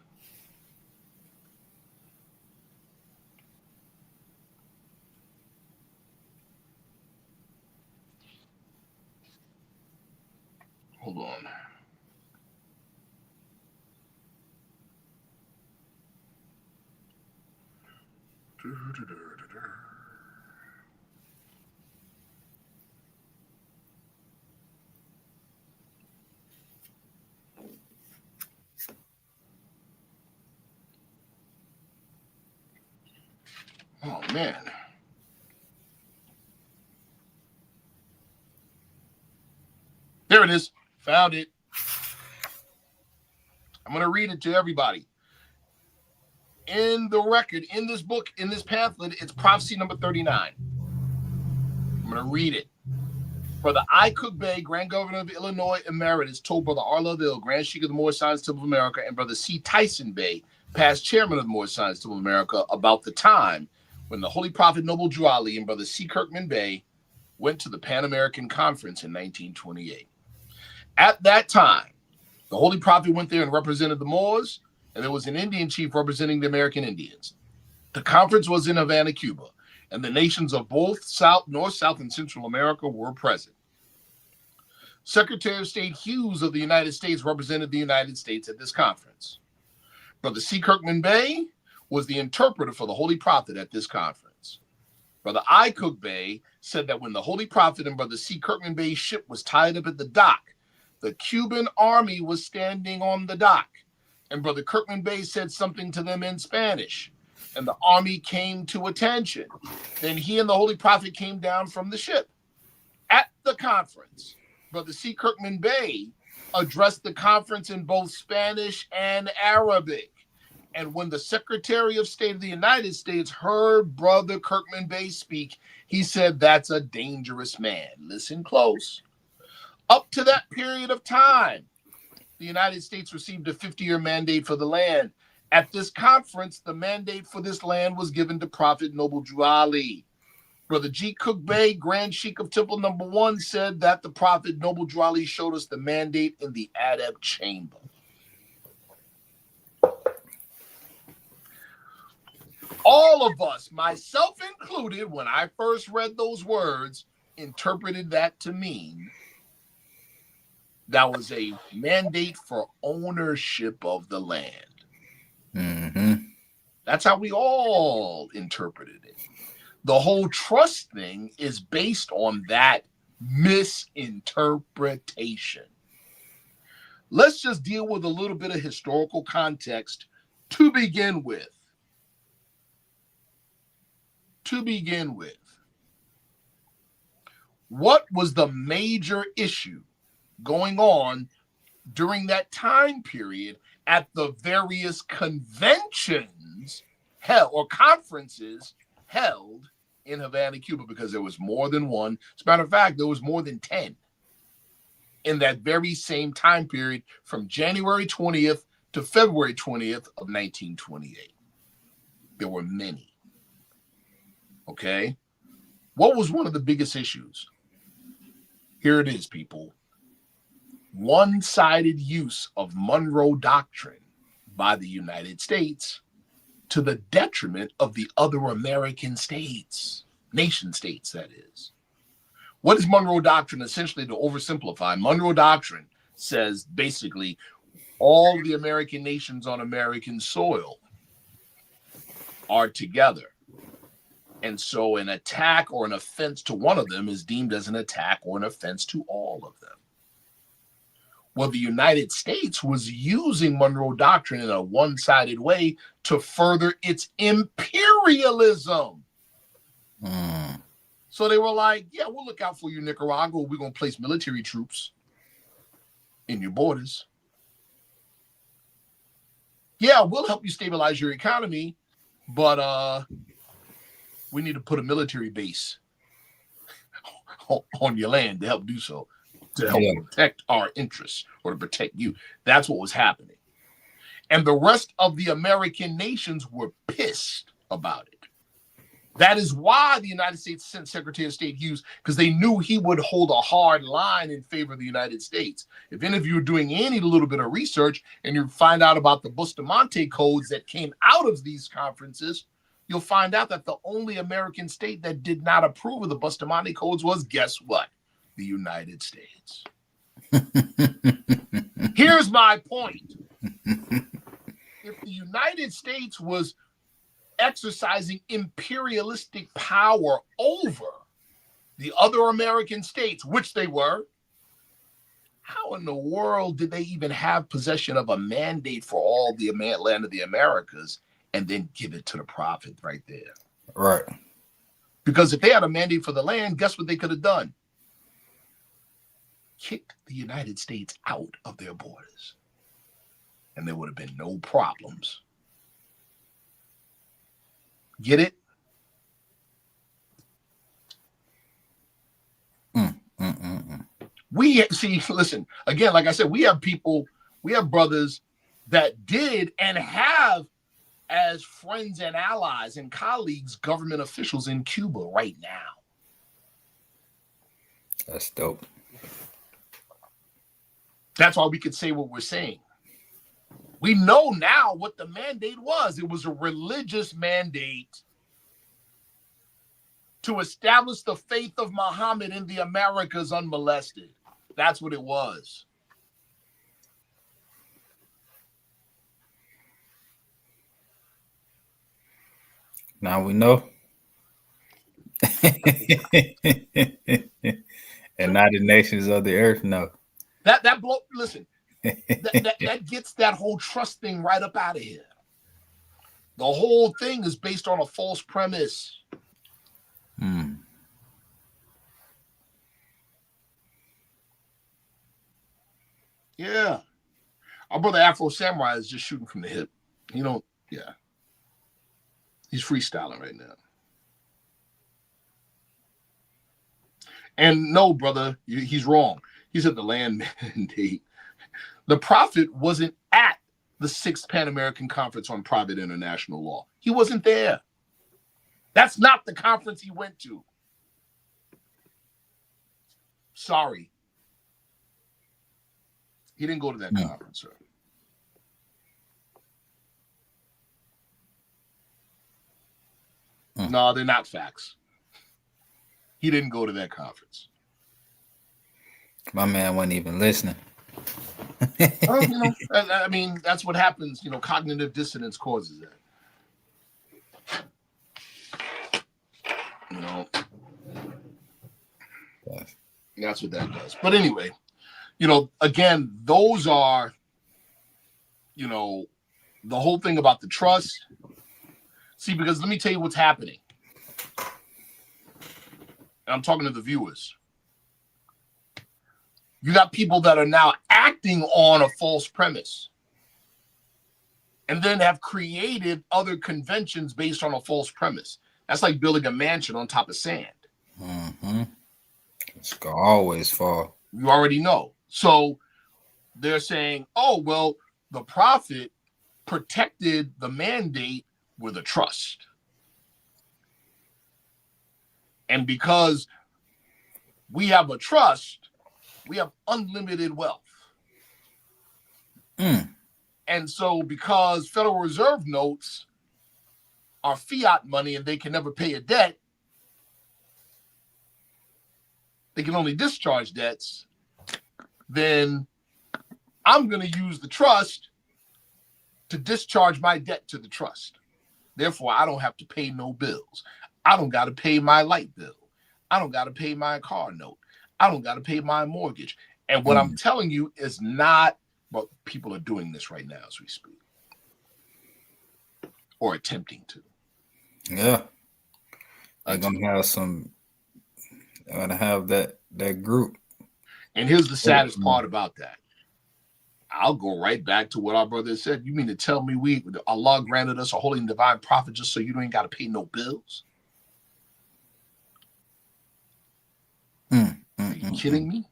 Hold on. Oh, man. There it is. Found it. I'm going to read it to everybody. In the record, in this book, in this pamphlet, it's prophecy number 39. I'm going to read it. Brother I. Cook Bey, Grand Governor of Illinois Emeritus, told Brother R. Lovell, Grand Sheik of the Moorish Science Temple of America, and Brother C. Tyson Bey, past chairman of the Moorish Science Temple of America, about the time when the Holy Prophet Noble Drew Ali and Brother C. Kirkman Bey went to the Pan American Conference in 1928. At that time, the Holy Prophet went there and represented the Moors, and there was an Indian chief representing the American Indians. The conference was in Havana, Cuba, and the nations of both North, South, and Central America were present. Secretary of State Hughes of the United States represented the United States at this conference. Brother C. Kirkman Bey was the interpreter for the Holy Prophet at this conference. Brother I. Cook Bey said that when the Holy Prophet and Brother C. Kirkman Bey's ship was tied up at the dock, the Cuban army was standing on the dock, and Brother Kirkman Bey said something to them in Spanish, and the army came to attention. Then he and the Holy Prophet came down from the ship. At the conference, Brother C. Kirkman Bey addressed the conference in both Spanish and Arabic. And when the Secretary of State of the United States heard Brother Kirkman Bey speak, he said, "That's a dangerous man." Listen close. Up to that period of time, the United States received a 50-year mandate for the land. At this conference, the mandate for this land was given to Prophet Noble Drew Ali. Brother G. Cook Bey, Grand Sheik of Temple Number 1, said that the Prophet Noble Drew Ali showed us the mandate in the Adept chamber. All of us, myself included, when I first read those words, interpreted that to mean that was a mandate for ownership of the land. Mm-hmm. That's how we all interpreted it. The whole trust thing is based on that misinterpretation. Let's just deal with a little bit of historical context to begin with. What was the major issue going on during that time period at the various conventions held or conferences held in Havana, Cuba? Because there was more than one. As a matter of fact, there was more than 10 in that very same time period from January 20th to February 20th of 1928. There were many. Okay? What was one of the biggest issues? Here it is, people. One-sided use of Monroe Doctrine by the United States to the detriment of the other American states, nation states, that is. What is Monroe Doctrine? Essentially, to oversimplify, Monroe Doctrine says basically all the American nations on American soil are together. And so an attack or an offense to one of them is deemed as an attack or an offense to all of them. Well, the United States was using Monroe Doctrine in a one-sided way to further its imperialism. So they were like, yeah, we'll look out for you, Nicaragua. We're going to place military troops in your borders. Yeah, we'll help you stabilize your economy, but we need to put a military base on your land to help do so, to help protect our interests or to protect you. That's what was happening. And the rest of the American nations were pissed about it. That is why the United States sent Secretary of State Hughes, because they knew he would hold a hard line in favor of the United States. If any of you are doing any little bit of research and you find out about the Bustamante codes that came out of these conferences, you'll find out that the only American state that did not approve of the Bustamante codes was, guess what? The United States. Here's my point. If the United States was exercising imperialistic power over the other American states, which they were, how in the world did they even have possession of a mandate for all the land of the Americas and then give it to the prophet right there? Right. Because if they had a mandate for the land, guess what they could have done? Kicked the United States out of their borders. And there would have been no problems. Get it? We see, listen, again, like I said, we have people, we have brothers that did and have as friends and allies and colleagues, government officials in Cuba right now. That's dope. That's why we could say what we're saying. We know now what the mandate was. It was a religious mandate to establish the faith of Muhammad in the Americas unmolested. That's what it was. Now we know. And now the nations of the earth know. Listen, that gets that whole trust thing right up out of here. The whole thing is based on a false premise. Yeah. Our brother Afro Samurai is just shooting from the hip. Yeah. He's freestyling right now. And no, brother, he's wrong. He's at the land mandate. The prophet wasn't at the 6th Pan-American Conference on Private International Law. He wasn't there. That's not the conference he went to. Sorry. He didn't go to that conference, sir. No, they're not facts. He didn't go to that conference. My man wasn't even listening. Well, I mean, that's what happens. Cognitive dissonance causes that. That's what that does. But anyway, again, those are, the whole thing about the trust. See, because let me tell you what's happening. And I'm talking to the viewers. You got people that are now acting on a false premise and then have created other conventions based on a false premise. That's like building a mansion on top of sand. It's gonna always fall. You already know. So they're saying, oh, well, the prophet protected the mandate with a trust. And because we have a trust, we have unlimited wealth. And so because Federal Reserve notes are fiat money and they can never pay a debt, they can only discharge debts, then I'm going to use the trust to discharge my debt to the trust. Therefore, I don't have to pay no bills. I don't got to pay my light bill. I don't got to pay my car note. I don't got to pay my mortgage. And what I'm telling you is not what people are doing this right now as we speak, or attempting to. Yeah, they're gonna have some. They're gonna have that group. And here's the saddest part about that. I'll go right back to what our brother said. You mean to tell me Allah granted us a holy and divine prophet just so you ain't got to pay no bills? Are you kidding me?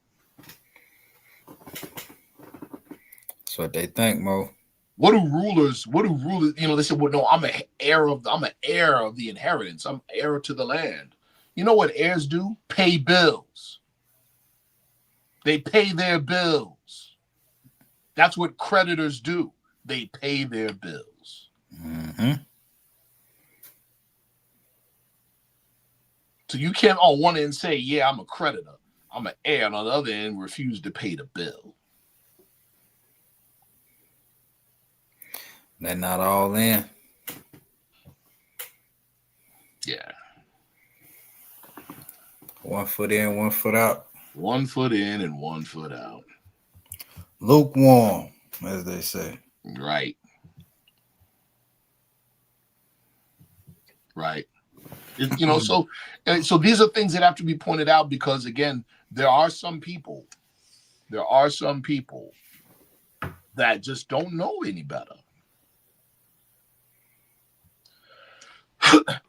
That's what they think, Mo. What do rulers, they say, well, no, I'm an heir of the inheritance. I'm heir to the land. You know what heirs do? Pay bills. They pay their bills. That's what creditors do. They pay their bills. So you can't on one end say, yeah, I'm a creditor, I'm an heir, and on the other end refuse to pay the bill. They're not all in. Yeah. One foot in, one foot out. One foot in and one foot out. Lukewarm, as they say. Right. Right. So these are things that have to be pointed out because, again, there are some people that just don't know any better.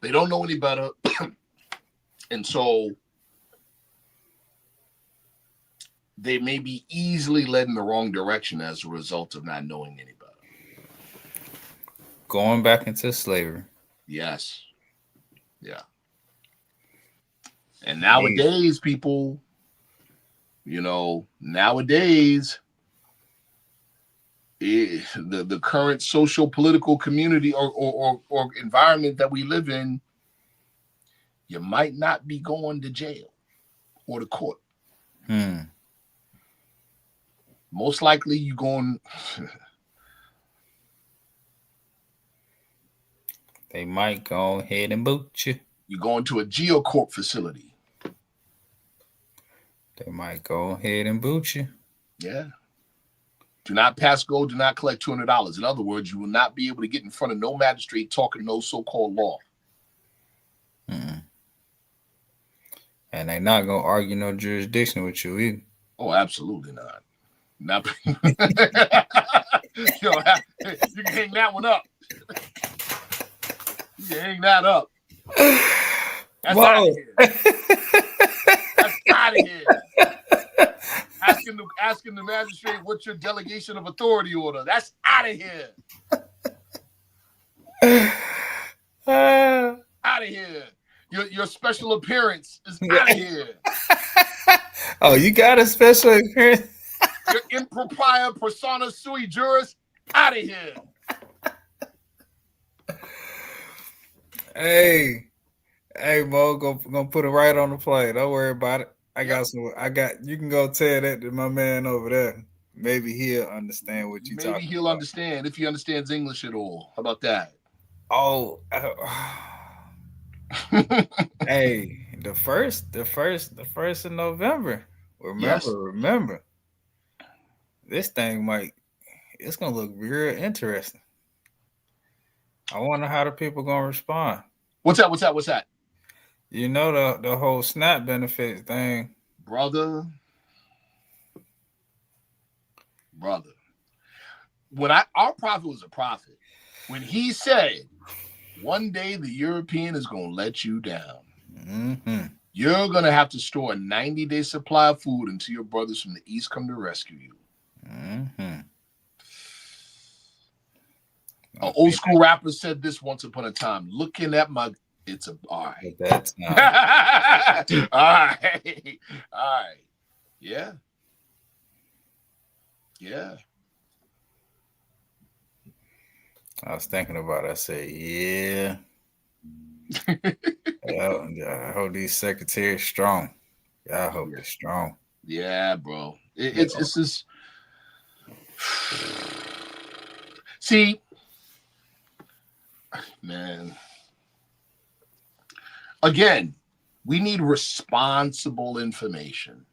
They don't know any better. And so they may be easily led in the wrong direction as a result of not knowing any better. Going back into slavery. Yes. Yeah. And nowadays, people, the current social political community or environment that we live in, you might not be going to jail or to court. Most likely you going they might go ahead and boot you. You're going to a geocorp facility. They might go ahead and boot you. Yeah. Do not pass go, do not collect $200. In other words, you will not be able to get in front of no magistrate talking no so-called law. And they're not going to argue no jurisdiction with you either. Oh, absolutely not. You can hang that one up. You can hang that up. That's out of here. That's out of here. Asking the magistrate what's your delegation of authority order. That's out of here. Out of here. Your special appearance is out of here. Oh, you got a special appearance? Your impropriety persona sui juris, out of here. Hey, Mo, gonna put it right on the plate. Don't worry about it. You can go tell that to my man over there. Maybe he'll understand what you're talking about. Maybe he'll understand if he understands English at all. How about that? Oh, hey, the first of November. Remember. This thing it's gonna look real interesting. I wonder how the people gonna respond. What's that? You know the whole SNAP benefits thing. Brother. When our prophet was a prophet, when he said, one day the European is gonna let you down. You're gonna have to store a 90-day supply of food until your brothers from the east come to rescue you. An old school rapper said this once upon a time. Looking at my, it's a all right. That's not all right. Yeah. I was thinking about it. I said, yeah. I hope these secretaries strong. I hope they're strong. Yeah, bro. It's just. See, man. Again, we need responsible information.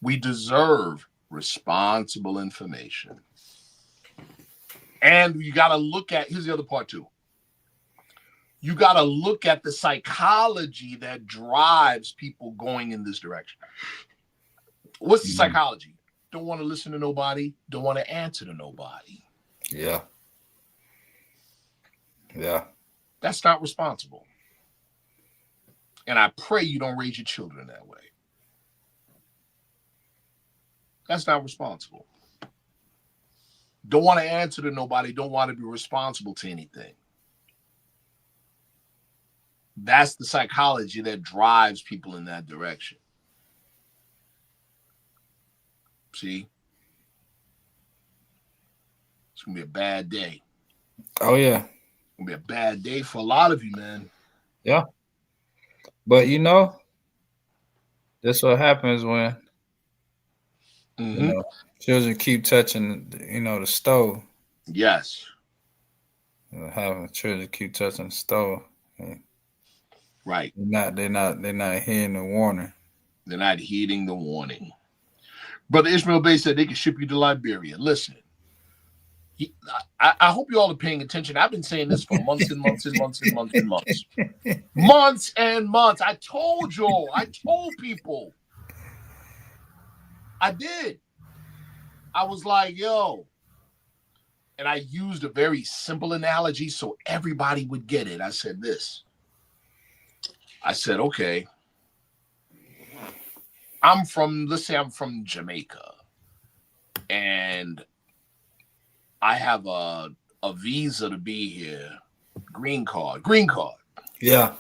We deserve Responsible information. And you got to look at, here's the other part too. You got to look at the psychology that drives people going in this direction. What's the psychology? Don't want to listen to nobody. Don't want to answer to nobody. Yeah. Yeah. That's not responsible. And I pray you don't raise your children that way. That's not responsible. Don't want to answer to nobody. Don't want to be responsible to anything. That's the psychology that drives people in that direction. See? It's going to be a bad day. Oh, yeah. It's going to be a bad day for a lot of you, man. Yeah. But, you know, that's what happens when you know, children keep touching, you know, the stove. Yes. Having children keep touching the stove. Right. They're not hearing the warning. They're not heeding the warning. Brother Ishmael Bey said they can ship you to Liberia. Listen, I hope you all are paying attention. I've been saying this for months and months and months and months and months. Months and months. I told y'all. I told people. I did. I was like, yo. And I used a very simple analogy so everybody would get it. I said this. I said, okay. Let's say I'm from Jamaica. And I have a visa to be here. Green card. Yeah.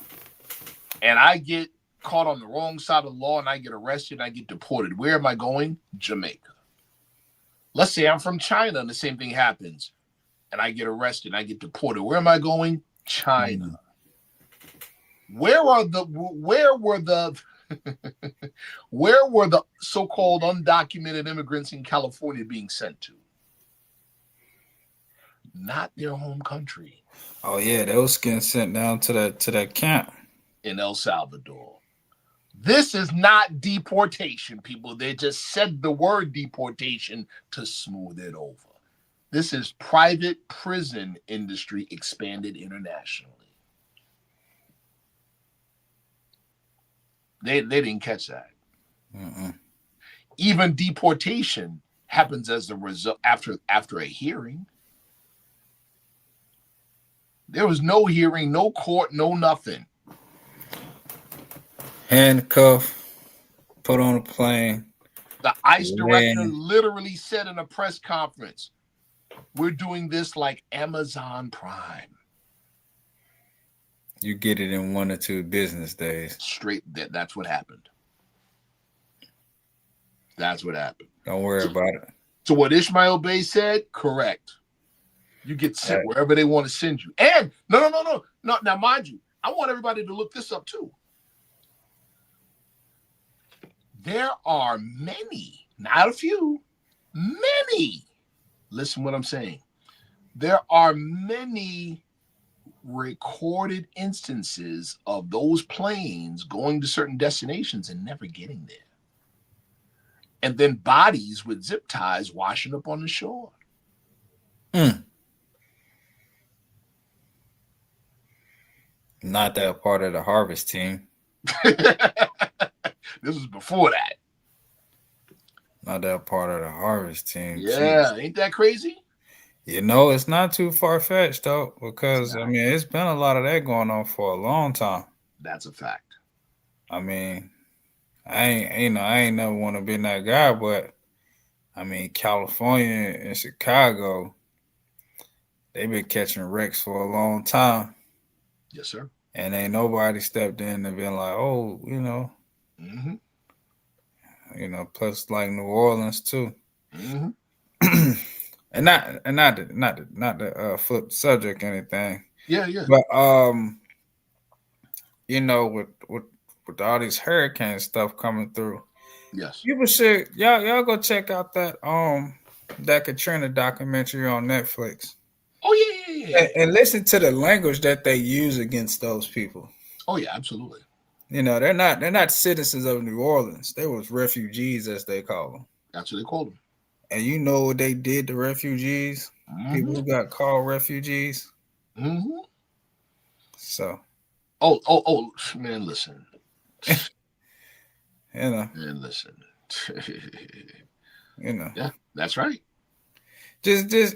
And I get caught on the wrong side of the law and I get arrested and I get deported. Where am I going? Jamaica. Let's say I'm from China and the same thing happens and I get arrested and I get deported. Where am I going? China. Where were the so-called undocumented immigrants in California being sent to? Not their home country. Oh yeah, they was getting sent down to that camp in El Salvador. This is not deportation, people. They just said the word deportation to smooth it over. This is private prison industry expanded internationally. They didn't catch that. Even deportation happens as the result after a hearing. There was no hearing, no court, no nothing. Handcuff, put on a plane. The ICE director literally said in a press conference, we're doing this like Amazon Prime. You get it in 1 or 2 business days. Straight, that's what happened. That's what happened. Don't worry about it. So what Ishmael Bey said, correct. You get sent wherever they want to send you. And no. Now, mind you, I want everybody to look this up too. There are many, not a few, many. Listen what I'm saying. There are many recorded instances of those planes going to certain destinations and never getting there. And then bodies with zip ties washing up on the shore. Not that part of the harvest team. This was before that. Not that part of the harvest team. Yeah, Jeez. ain't that crazy? You know, it's not too far-fetched, though, because, I mean, it's been a lot of that going on for a long time. That's a fact. I mean, I ain't never want to be that guy, but, I mean, California and Chicago, they've been catching wrecks for a long time. Yes, sir. And ain't nobody stepped in and been like, oh, you know. You know, plus like New Orleans too. And not to flip the subject or anything. Yeah. But you know, with all these hurricane stuff coming through. Yes. People should y'all go check out that Katrina documentary on Netflix. Oh yeah. And listen to the language that they use against those people. Oh yeah, absolutely. You know, they're not citizens of New Orleans. They was refugees, as they call them. That's what they called them. And you know what they did to refugees? People who got called refugees. So. Oh, man, listen. Man, listen. Yeah, that's right. Just just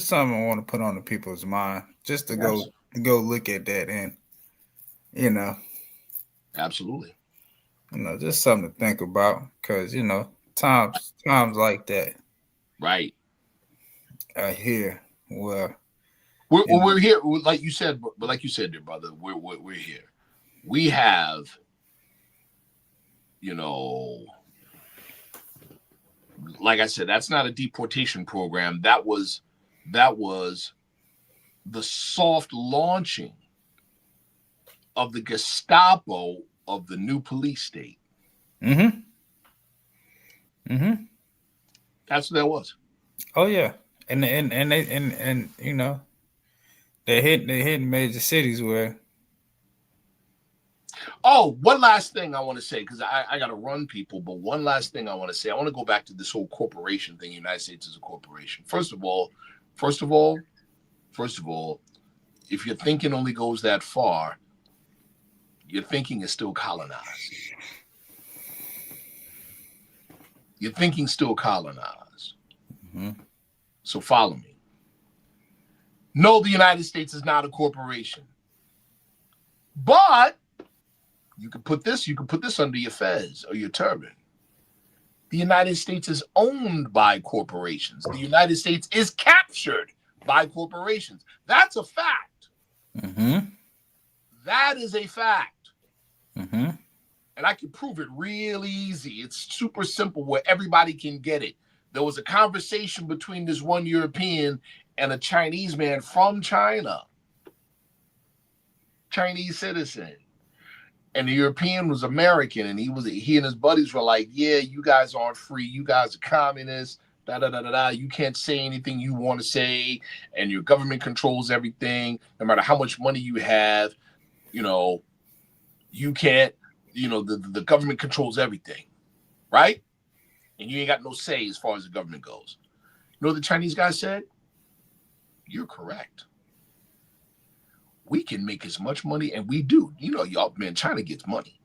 something I want to put on the people's mind, just to go look at that, and absolutely, just something to think about, because times like that, right? Here, well, we're here, like you said, but like you said, dear brother, we're here. We have, like I said, that's not a deportation program. That was the soft launching of the Gestapo of the new police state. That's what that was. Oh yeah, and they they hit major cities where. Oh, one last thing I want to say, because I got to run, people, but one last thing I want to say. I want to go back to this whole corporation thing. United States is a corporation. First of all, if your thinking only goes that far, your thinking is still colonized. Your thinking's still colonized. So follow me. No, the United States is not a corporation. But you can put this under your fez or your turban. The United States is owned by corporations. The United States is captured by corporations. That's a fact. That is a fact. And I can prove it real easy. It's super simple where everybody can get it. There was a conversation between this one European and a Chinese man from China. Chinese citizen. And the European was American, and he and his buddies were like, yeah, you guys aren't free. You guys are communists. You can't say anything you want to say, and your government controls everything. No matter how much money you have, you can't, the government controls everything, right? And you ain't got no say as far as the government goes. You know what the Chinese guy said? You're correct. We can make as much money, and we do. Y'all, man, China gets money.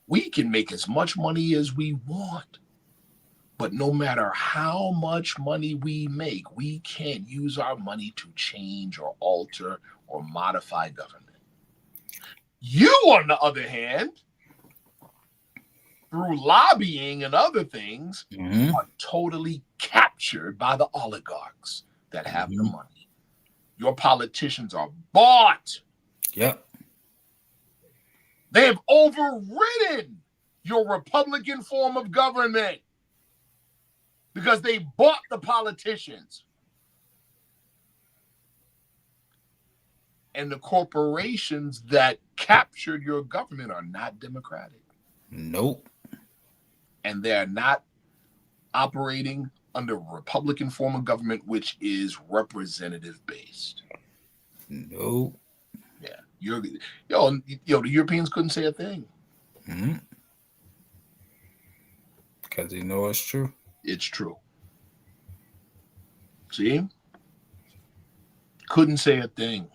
We can make as much money as we want. But no matter how much money we make, we can't use our money to change or alter or modify government. You, on the other hand, through lobbying and other things, are totally captured by the oligarchs that have the money. Your politicians are bought. Yep. They have overridden your Republican form of government because they bought the politicians. And the corporations that captured your government are not democratic. Nope. And they're not operating under a Republican form of government, which is representative based. Nope. Yeah. The Europeans couldn't say a thing. Because they know it's true. It's true. See? Couldn't say a thing.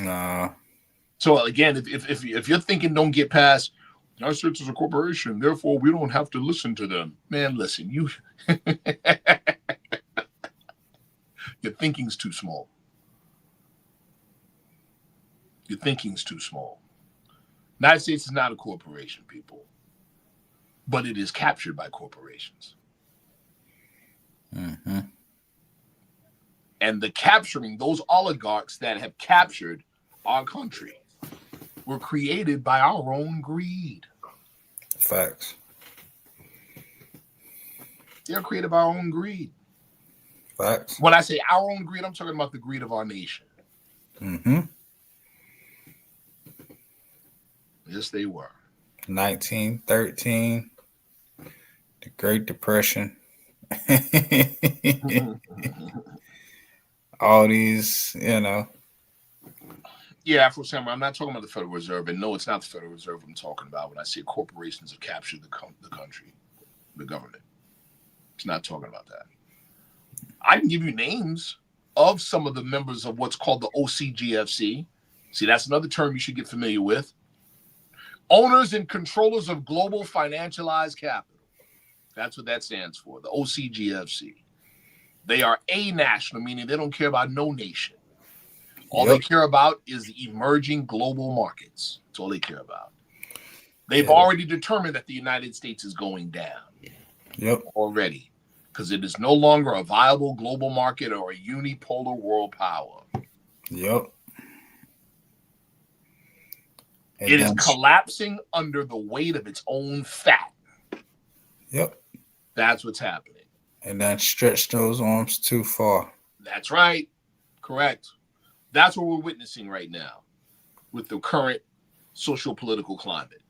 Nah. So again, if you're thinking don't get past, United States is a corporation, therefore we don't have to listen to them. Man, listen, your thinking's too small. Your thinking's too small. United States is not a corporation, people, but it is captured by corporations. And the capturing, those oligarchs that have captured our country were created by our own greed. Facts. They're created by our own greed. Facts. When I say our own greed, I'm talking about the greed of our nation. Yes, they were. 1913, the Great Depression. All these, Yeah, Afro Samurai, I'm not talking about the Federal Reserve. And no, it's not the Federal Reserve I'm talking about when I say corporations have captured the country. the government. It's not talking about that. I can give you names of some of the members of what's called the OCGFC. See, that's another term you should get familiar with. Owners and controllers of global financialized capital. That's what that stands for, the OCGFC. They are a-national, meaning they don't care about no nation. All they care about is the emerging global markets. That's all they care about. They've already determined that the United States is going down. Already. Because it is no longer a viable global market or a unipolar world power. It is collapsing under the weight of its own fat. That's what's happening. And then stretch those arms too far. That's right. Correct. That's what we're witnessing right now with the current social-political climate.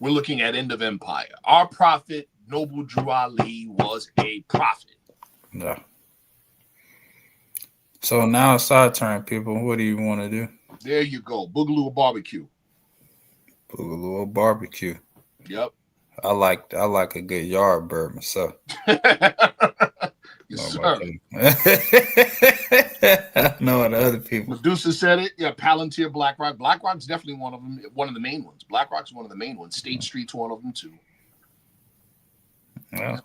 We're looking at end of empire. Our prophet, Noble Drew Ali, was a prophet. Yeah. So now it's our turn, people. What do you want to do? There you go. Boogaloo or barbecue. Boogaloo or barbecue. Yep. I like a good yard bird myself. Yes, sir. I know what other people. Medusa said it. Yeah, Palantir, BlackRock. BlackRock's definitely one of them. One of the main ones. BlackRock's one of the main ones. State Street's one of them too. Yeah.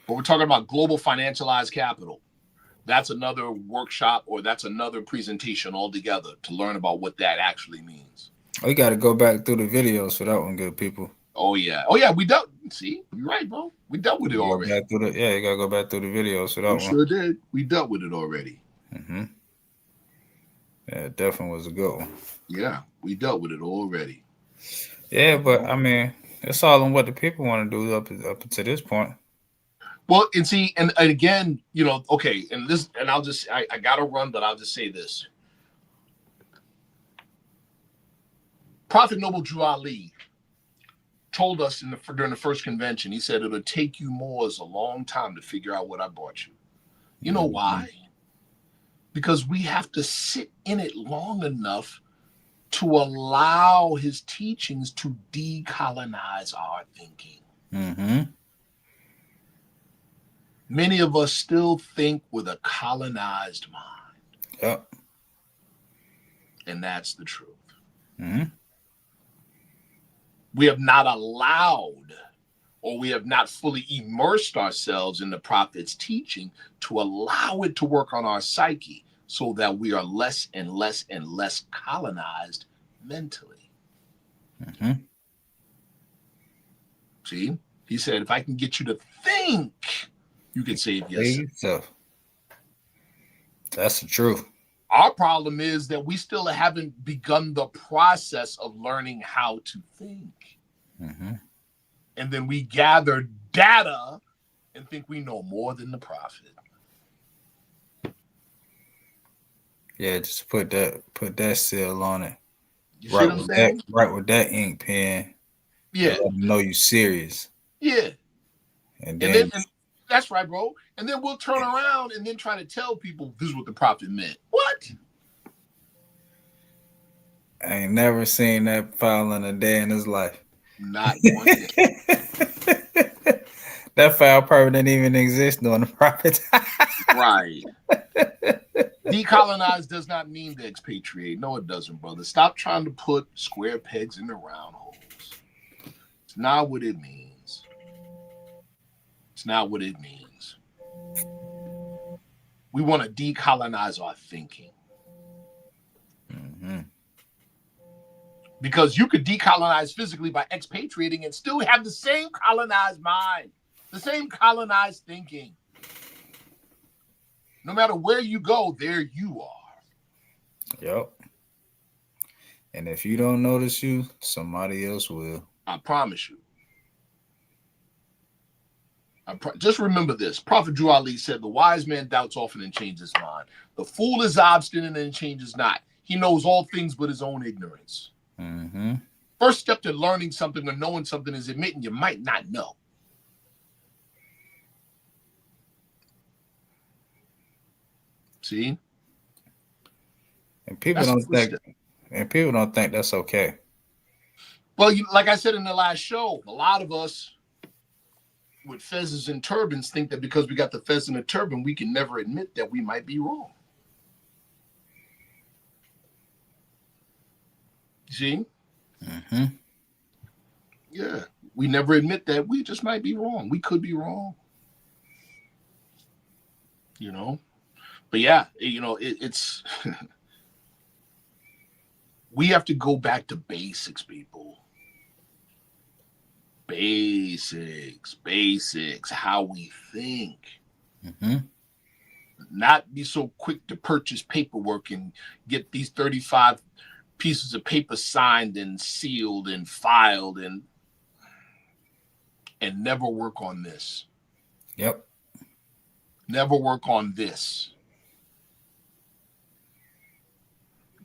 But we're talking about global financialized capital. That's another workshop or that's another presentation altogether to learn about what that actually means. We got to go back through the videos for that one, good people. Oh yeah, we dealt. See, you're right, bro. We dealt with it already. You gotta go back through the videos for that one. We sure did. We dealt with it already. Yeah, it definitely was a good one. Yeah, we dealt with it already. Yeah, but I mean, it's all on what the people want to do up to this point. Well, and see, and again, okay, and I'll just, I gotta run, but I'll just say this. Prophet Noble Drew Ali told us during the first convention, he said, it'll take you more as a long time to figure out what I brought you. You know why? Because we have to sit in it long enough to allow his teachings to decolonize our thinking. Many of us still think with a colonized mind. And that's the truth. We have not allowed, or we have not fully immersed ourselves in the prophet's teaching to allow it to work on our psyche so that we are less and less and less colonized mentally. See, he said, if I can get you to think, you can save yourself. That's the truth. Our problem is that we still haven't begun the process of learning how to think. And then we gather data and think we know more than the prophet. Yeah, just put that seal on it. You see what I'm saying? Right with that ink pen. Yeah. Let them know you serious. Yeah. And then that's right, bro. And then we'll turn around and then try to tell people this is what the prophet meant. What? I ain't never seen that file in a day in his life. Not one day. That file probably didn't even exist during the prophet. Right. Decolonize does not mean to expatriate. No, it doesn't, brother. Stop trying to put square pegs in the round holes. It's not what it means. It's not what it means. We want to decolonize our thinking. Because you could decolonize physically by expatriating and still have the same colonized mind, the same colonized thinking. No matter where you go, there you are. Yep. And if you don't notice you, somebody else will. I promise you. Just remember this. Prophet Drew Ali said, the wise man doubts often and changes his mind. The fool is obstinate and changes not. He knows all things but his own ignorance. First step to learning something or knowing something is admitting you might not know. See? And people don't think that's okay. Well, like I said in the last show, a lot of us with fezzes and turbans think that because we got the fez and the turban, we can never admit that we might be wrong. See? Mm-hmm. Yeah. We never admit that we just might be wrong. We could be wrong. You know? But yeah, you know, it's we have to go back to basics, people. Basics, how we think. Mm-hmm. Not be so quick to purchase paperwork and get these 35 pieces of paper signed and sealed and filed and never work on this. Yep. Never work on this.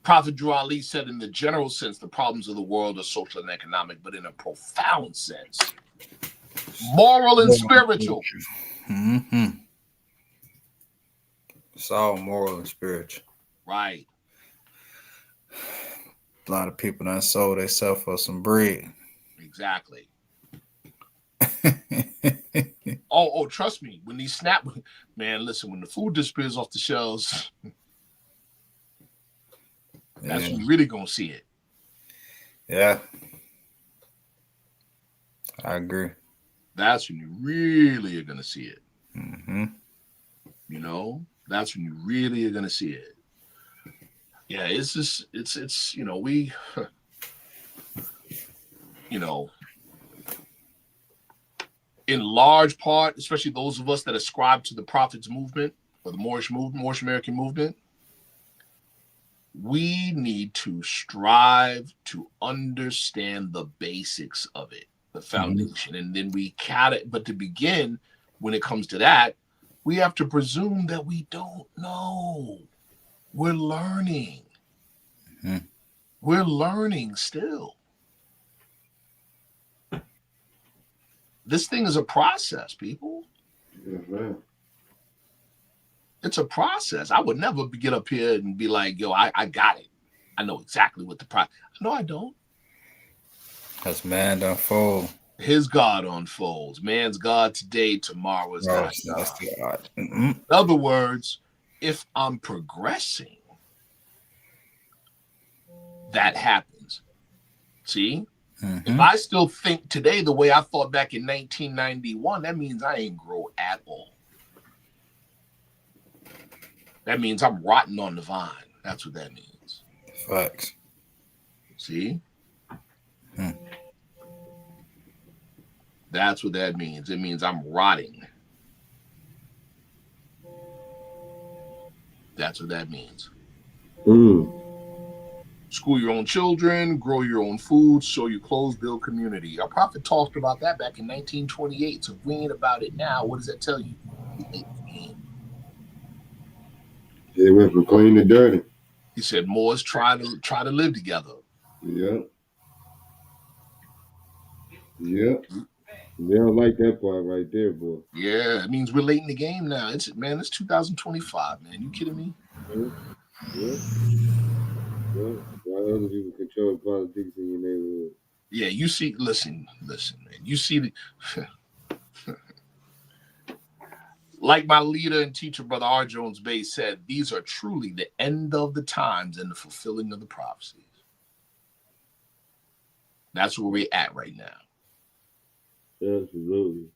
Prophet Drew Ali said, in the general sense, the problems of the world are social and economic, but in a profound sense, moral and spiritual. Mm-hmm. It's all moral and spiritual. Right. A lot of people done sold themselves for some bread. Exactly. Oh, trust me. When these snap, man, listen, when the food disappears off the shelves, that's when you're really going to see it. Yeah. I agree. That's when you really are going to see it. Mm-hmm. You know, that's when you really are going to see it. Yeah, it's just, it's, you know, we, you know, in large part, especially those of us that ascribe to the Prophets movement or the Moorish American movement, we need to strive to understand the basics of it, the foundation, and then we it. But to begin, when it comes to that, we have to presume that we don't know. We're learning. Mm-hmm. We're learning still. This thing is a process, people. Mm-hmm. It's a process. I would never get up here and be like, yo, I got it. I know exactly what the process. No, I don't. That's man to unfold. His God unfolds. Man's God today, tomorrow is not God. Mm-hmm. In other words, if I'm progressing, that happens. See? Mm-hmm. If I still think today the way I thought back in 1991, that means I ain't grow at all. That means I'm rotten on the vine. That's what that means. Facts. See? That's what that means. It means I'm rotting. That's what that means. School your own children, grow your own food, sew your clothes, build community. Our prophet talked about that back in 1928. So if we ain't about it now, what does that tell you? They went from clean to dirty. He said, Moors try to live together. Yep. Yep. They don't like that part right there, boy. Yeah, it means we're late in the game now. It's 2025, man. You kidding me? Yeah. Why other people control politics in your neighborhood? Yeah, you see, listen, man. You see the like my leader and teacher, Brother R. Jones Bay said, these are truly the end of the times and the fulfilling of the prophecies. That's where we're at right now. Absolutely.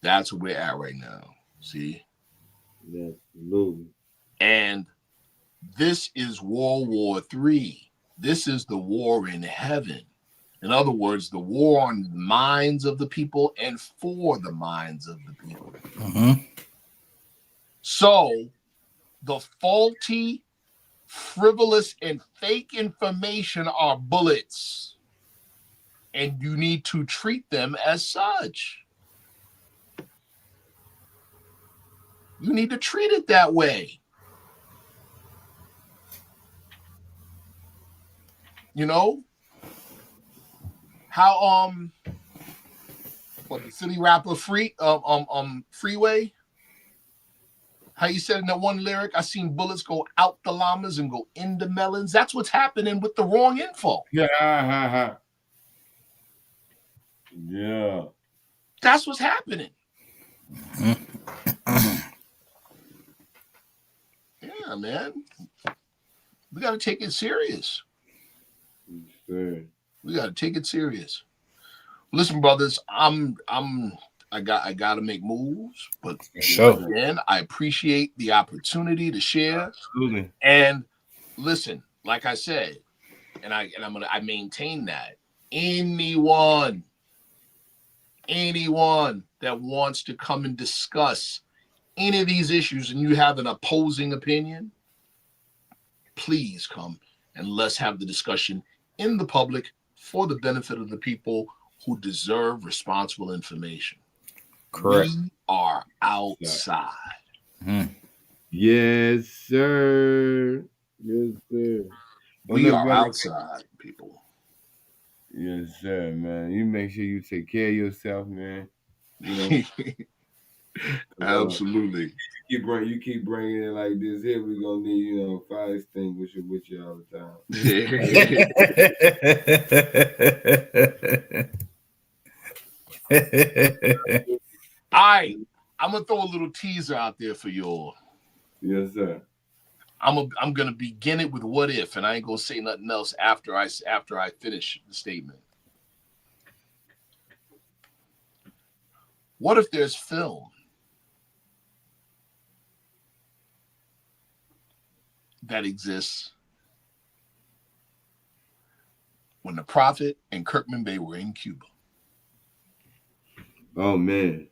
That's where we're at right now. See? Absolutely. And this is World War III. This is the war in heaven. In other words, the war on the minds of the people and for the minds of the people. Mm-hmm. So the faulty, frivolous, and fake information are bullets. And you need to treat them as such. You need to treat it that way. You know? How what the Philly rapper Freeway? How you said in that one lyric, I seen bullets go out the llamas and go into melons. That's what's happening with the wrong info. Yeah. Yeah. That's what's happening. Yeah, man. We got to take it serious. Sure. We got to take it serious. Listen, brothers, I got to make moves, but Sure. again, I appreciate the opportunity to share. Absolutely. And listen, like I said, I maintain that anyone that wants to come and discuss any of these issues and you have an opposing opinion, please come and let's have the discussion in the public for the benefit of the people who deserve responsible information. Correct. We are outside. Yes, sir. Yes, sir. We are outside, people. Yes, sir, man. You make sure you take care of yourself, man. You know, Absolutely. You keep bringing it like this here. We're gonna need, fire extinguisher with you all the time. All right, I'm gonna throw a little teaser out there for you all. Yes, sir. I'm gonna begin it with what if, and I ain't gonna say nothing else after I finish the statement. What if there's film that exists when the Prophet and Kirkman Bey were in Cuba? Oh man.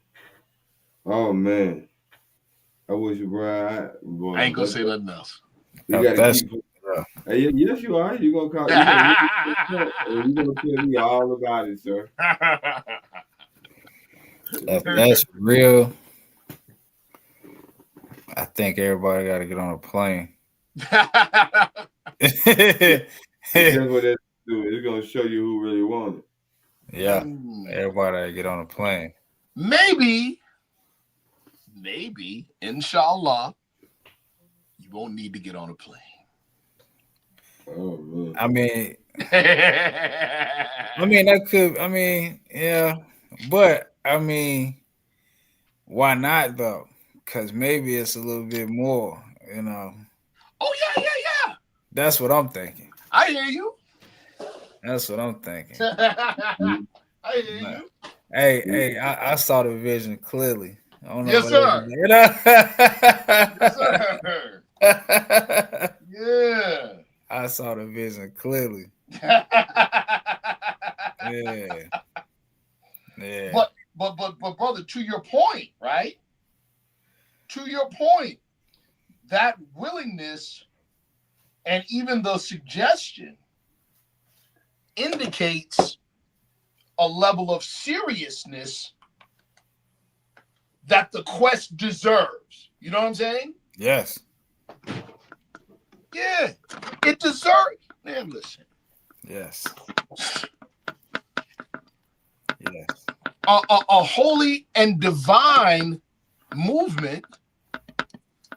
I wish you, bro. I ain't gonna say nothing else. You gotta keep. Hey, yes, you are. You're gonna call. You're gonna tell me all about it, sir. If that's real, I think everybody got to get on a plane. That's what that do. It's gonna show you who really want it. Yeah, everybody got to get on a plane. Maybe, inshallah, you won't need to get on a plane. Oh man. I mean, that could. I mean, yeah, but I mean, why not though? Because maybe it's a little bit more, Oh yeah. That's what I'm thinking. I hear you. That's what I'm thinking. I hear you. Hey, I saw the vision clearly. I don't know Yes, sir. Yes, sir. Yeah. I saw the vision clearly. Yeah. But brother, to your point, right? To your point, that willingness and even the suggestion indicates a level of seriousness that the quest deserves. You know what I'm saying? Yes. Yeah, it deserves. Man, listen. Yes. Yes. A holy and divine movement,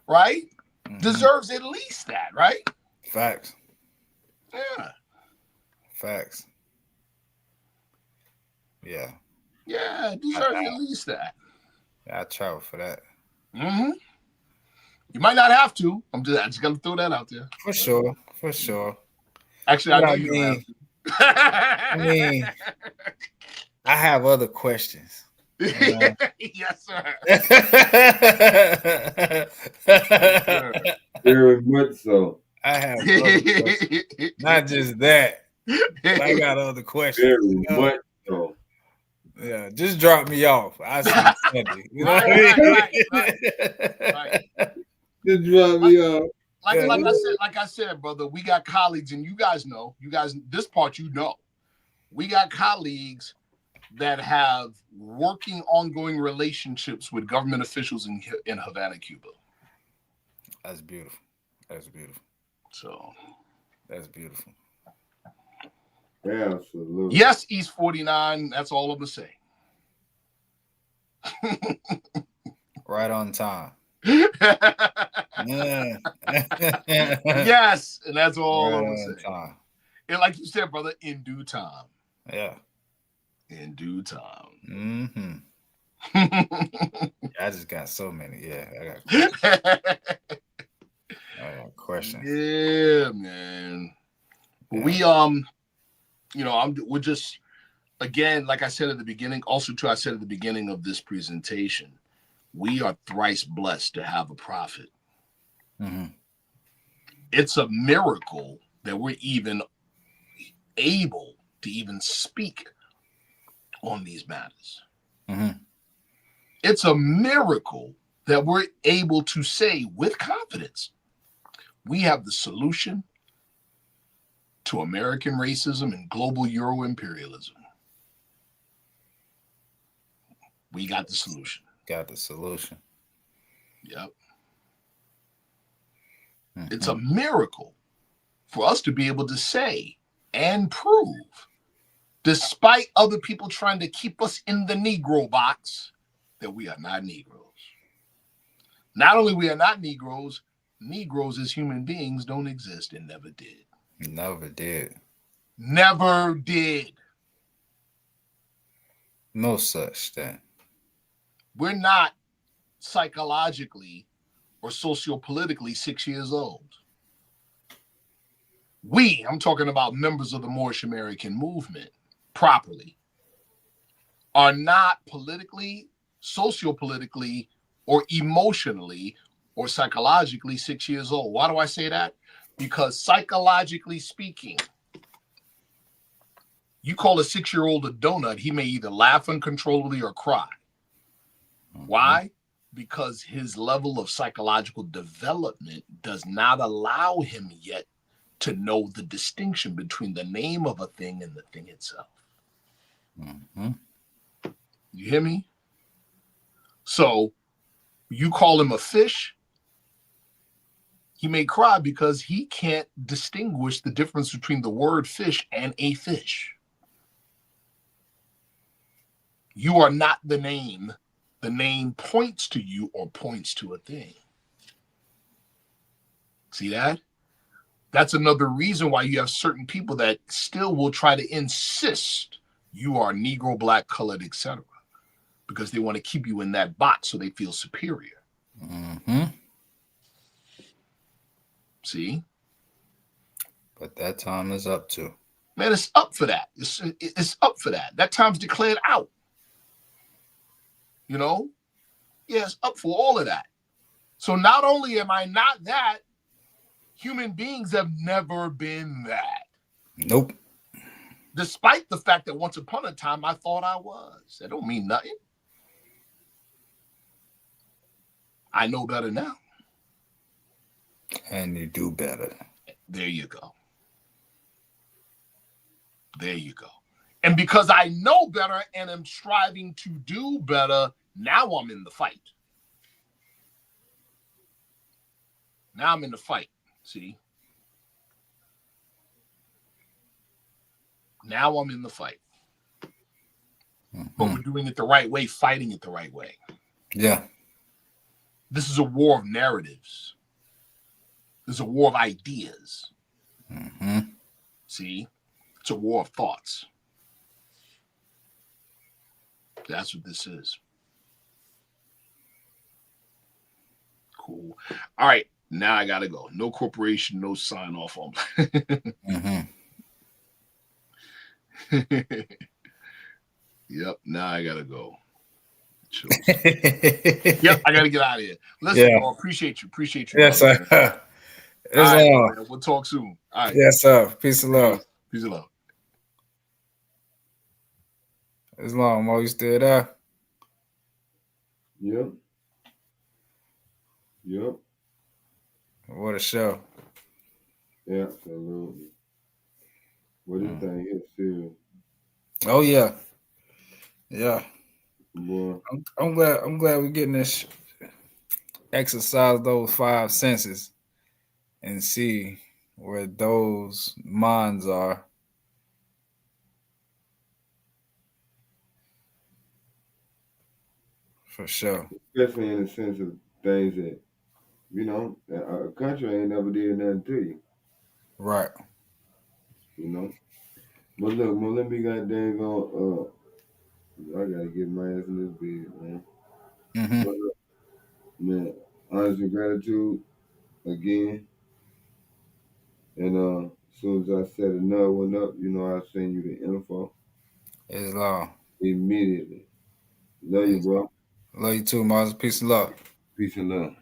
right? Mm-hmm. Deserves at least that, right? Facts. Yeah. Facts. Yeah. Yeah, it deserves at least that. Yeah, I travel for that. Mm-hmm. You might not have to. I just gotta throw that out there. For sure. Actually, I know you don't have to. I mean, I have other questions. Yes, sir. Very much so. I have other questions. Not just that. I got other questions. Very much so. Yeah, just drop me off. I see Sunday. You know what I mean? Right. Just drop me off. Like I said, brother, we got colleagues, and you guys, this part you know. We got colleagues that have working, ongoing relationships with government officials in Havana, Cuba. That's beautiful. So, that's beautiful. Absolutely. Yes, East 49. That's all I'm gonna say. Right on time. Yeah. Yes, and that's all I'm gonna say. Time. And like you said, brother, in due time. Yeah. In due time. Mm-hmm. I just got so many. Yeah, I got questions. Yeah, man. Yeah. We're just, again, like I said at the beginning, also too, I said at the beginning of this presentation, we are thrice blessed to have a prophet. Mm-hmm. It's a miracle that we're even able to even speak on these matters. Mm-hmm. It's a miracle that we're able to say with confidence, we have the solution to American racism and global Euro imperialism. We got the solution. Got the solution. Yep. Mm-hmm. It's a miracle for us to be able to say and prove, despite other people trying to keep us in the Negro box, that we are not Negroes. Not only we are not Negroes as human beings don't exist and never did. Never did. Never did. No such thing. We're not psychologically or sociopolitically 6 years old. I'm talking about members of the Moorish American movement properly, are not politically, sociopolitically, or emotionally or psychologically 6 years old. Why do I say that? Because psychologically speaking, you call a 6-year-old a donut, he may either laugh uncontrollably or cry. Mm-hmm. Why? Because his level of psychological development does not allow him yet to know the distinction between the name of a thing and the thing itself. Mm-hmm. You hear me? So you call him a fish, he may cry because he can't distinguish the difference between the word fish and a fish. You are not the name. The name points to you or points to a thing. See that? That's another reason why you have certain people that still will try to insist you are Negro, black, colored, etc., because they want to keep you in that box so they feel superior. Mm-hmm. See? But that time is up too. Man, it's up for that. It's up for that. That time's declared out. You know? Yeah, it's up for all of that. So not only am I not that, human beings have never been that. Nope. Despite the fact that once upon a time I thought I was. That don't mean nothing. I know better now. And you do better. There you go. There you go. And because I know better and am striving to do better, now I'm in the fight. Now I'm in the fight. See? Now I'm in the fight. Mm-hmm. But we're doing it the right way, fighting it the right way. Yeah. This is a war of narratives. This is a war of ideas. Mm-hmm. See? It's a war of thoughts. That's what this is. Cool. All right. Now I got to go. No corporation, no sign off on. Mm-hmm. Yep. Now I got to go. Yep. I got to get out of here. Listen, bro, appreciate you. Appreciate you. Yes, sir. All right, man. We'll talk soon. All right. Yes, sir. Peace and love. Peace and love. Islam, Mo, you still there? Yep. Yep. What a show. Absolutely. What this thing is serious. Oh yeah. Yeah. Boy. I'm glad we're getting this exercise those 5 senses and see where those minds are. For sure. Especially in the sense of things that, you know, a country ain't never did nothing to you. Right. You know? But look, let me goddamn go I gotta get my ass in this bed, man. Mm-hmm. But man, honest and gratitude again. And as soon as I set another one up, I'll send you the info It's law. immediately. Love you, It's bro. love you too, Mars. Peace and love. Peace and love.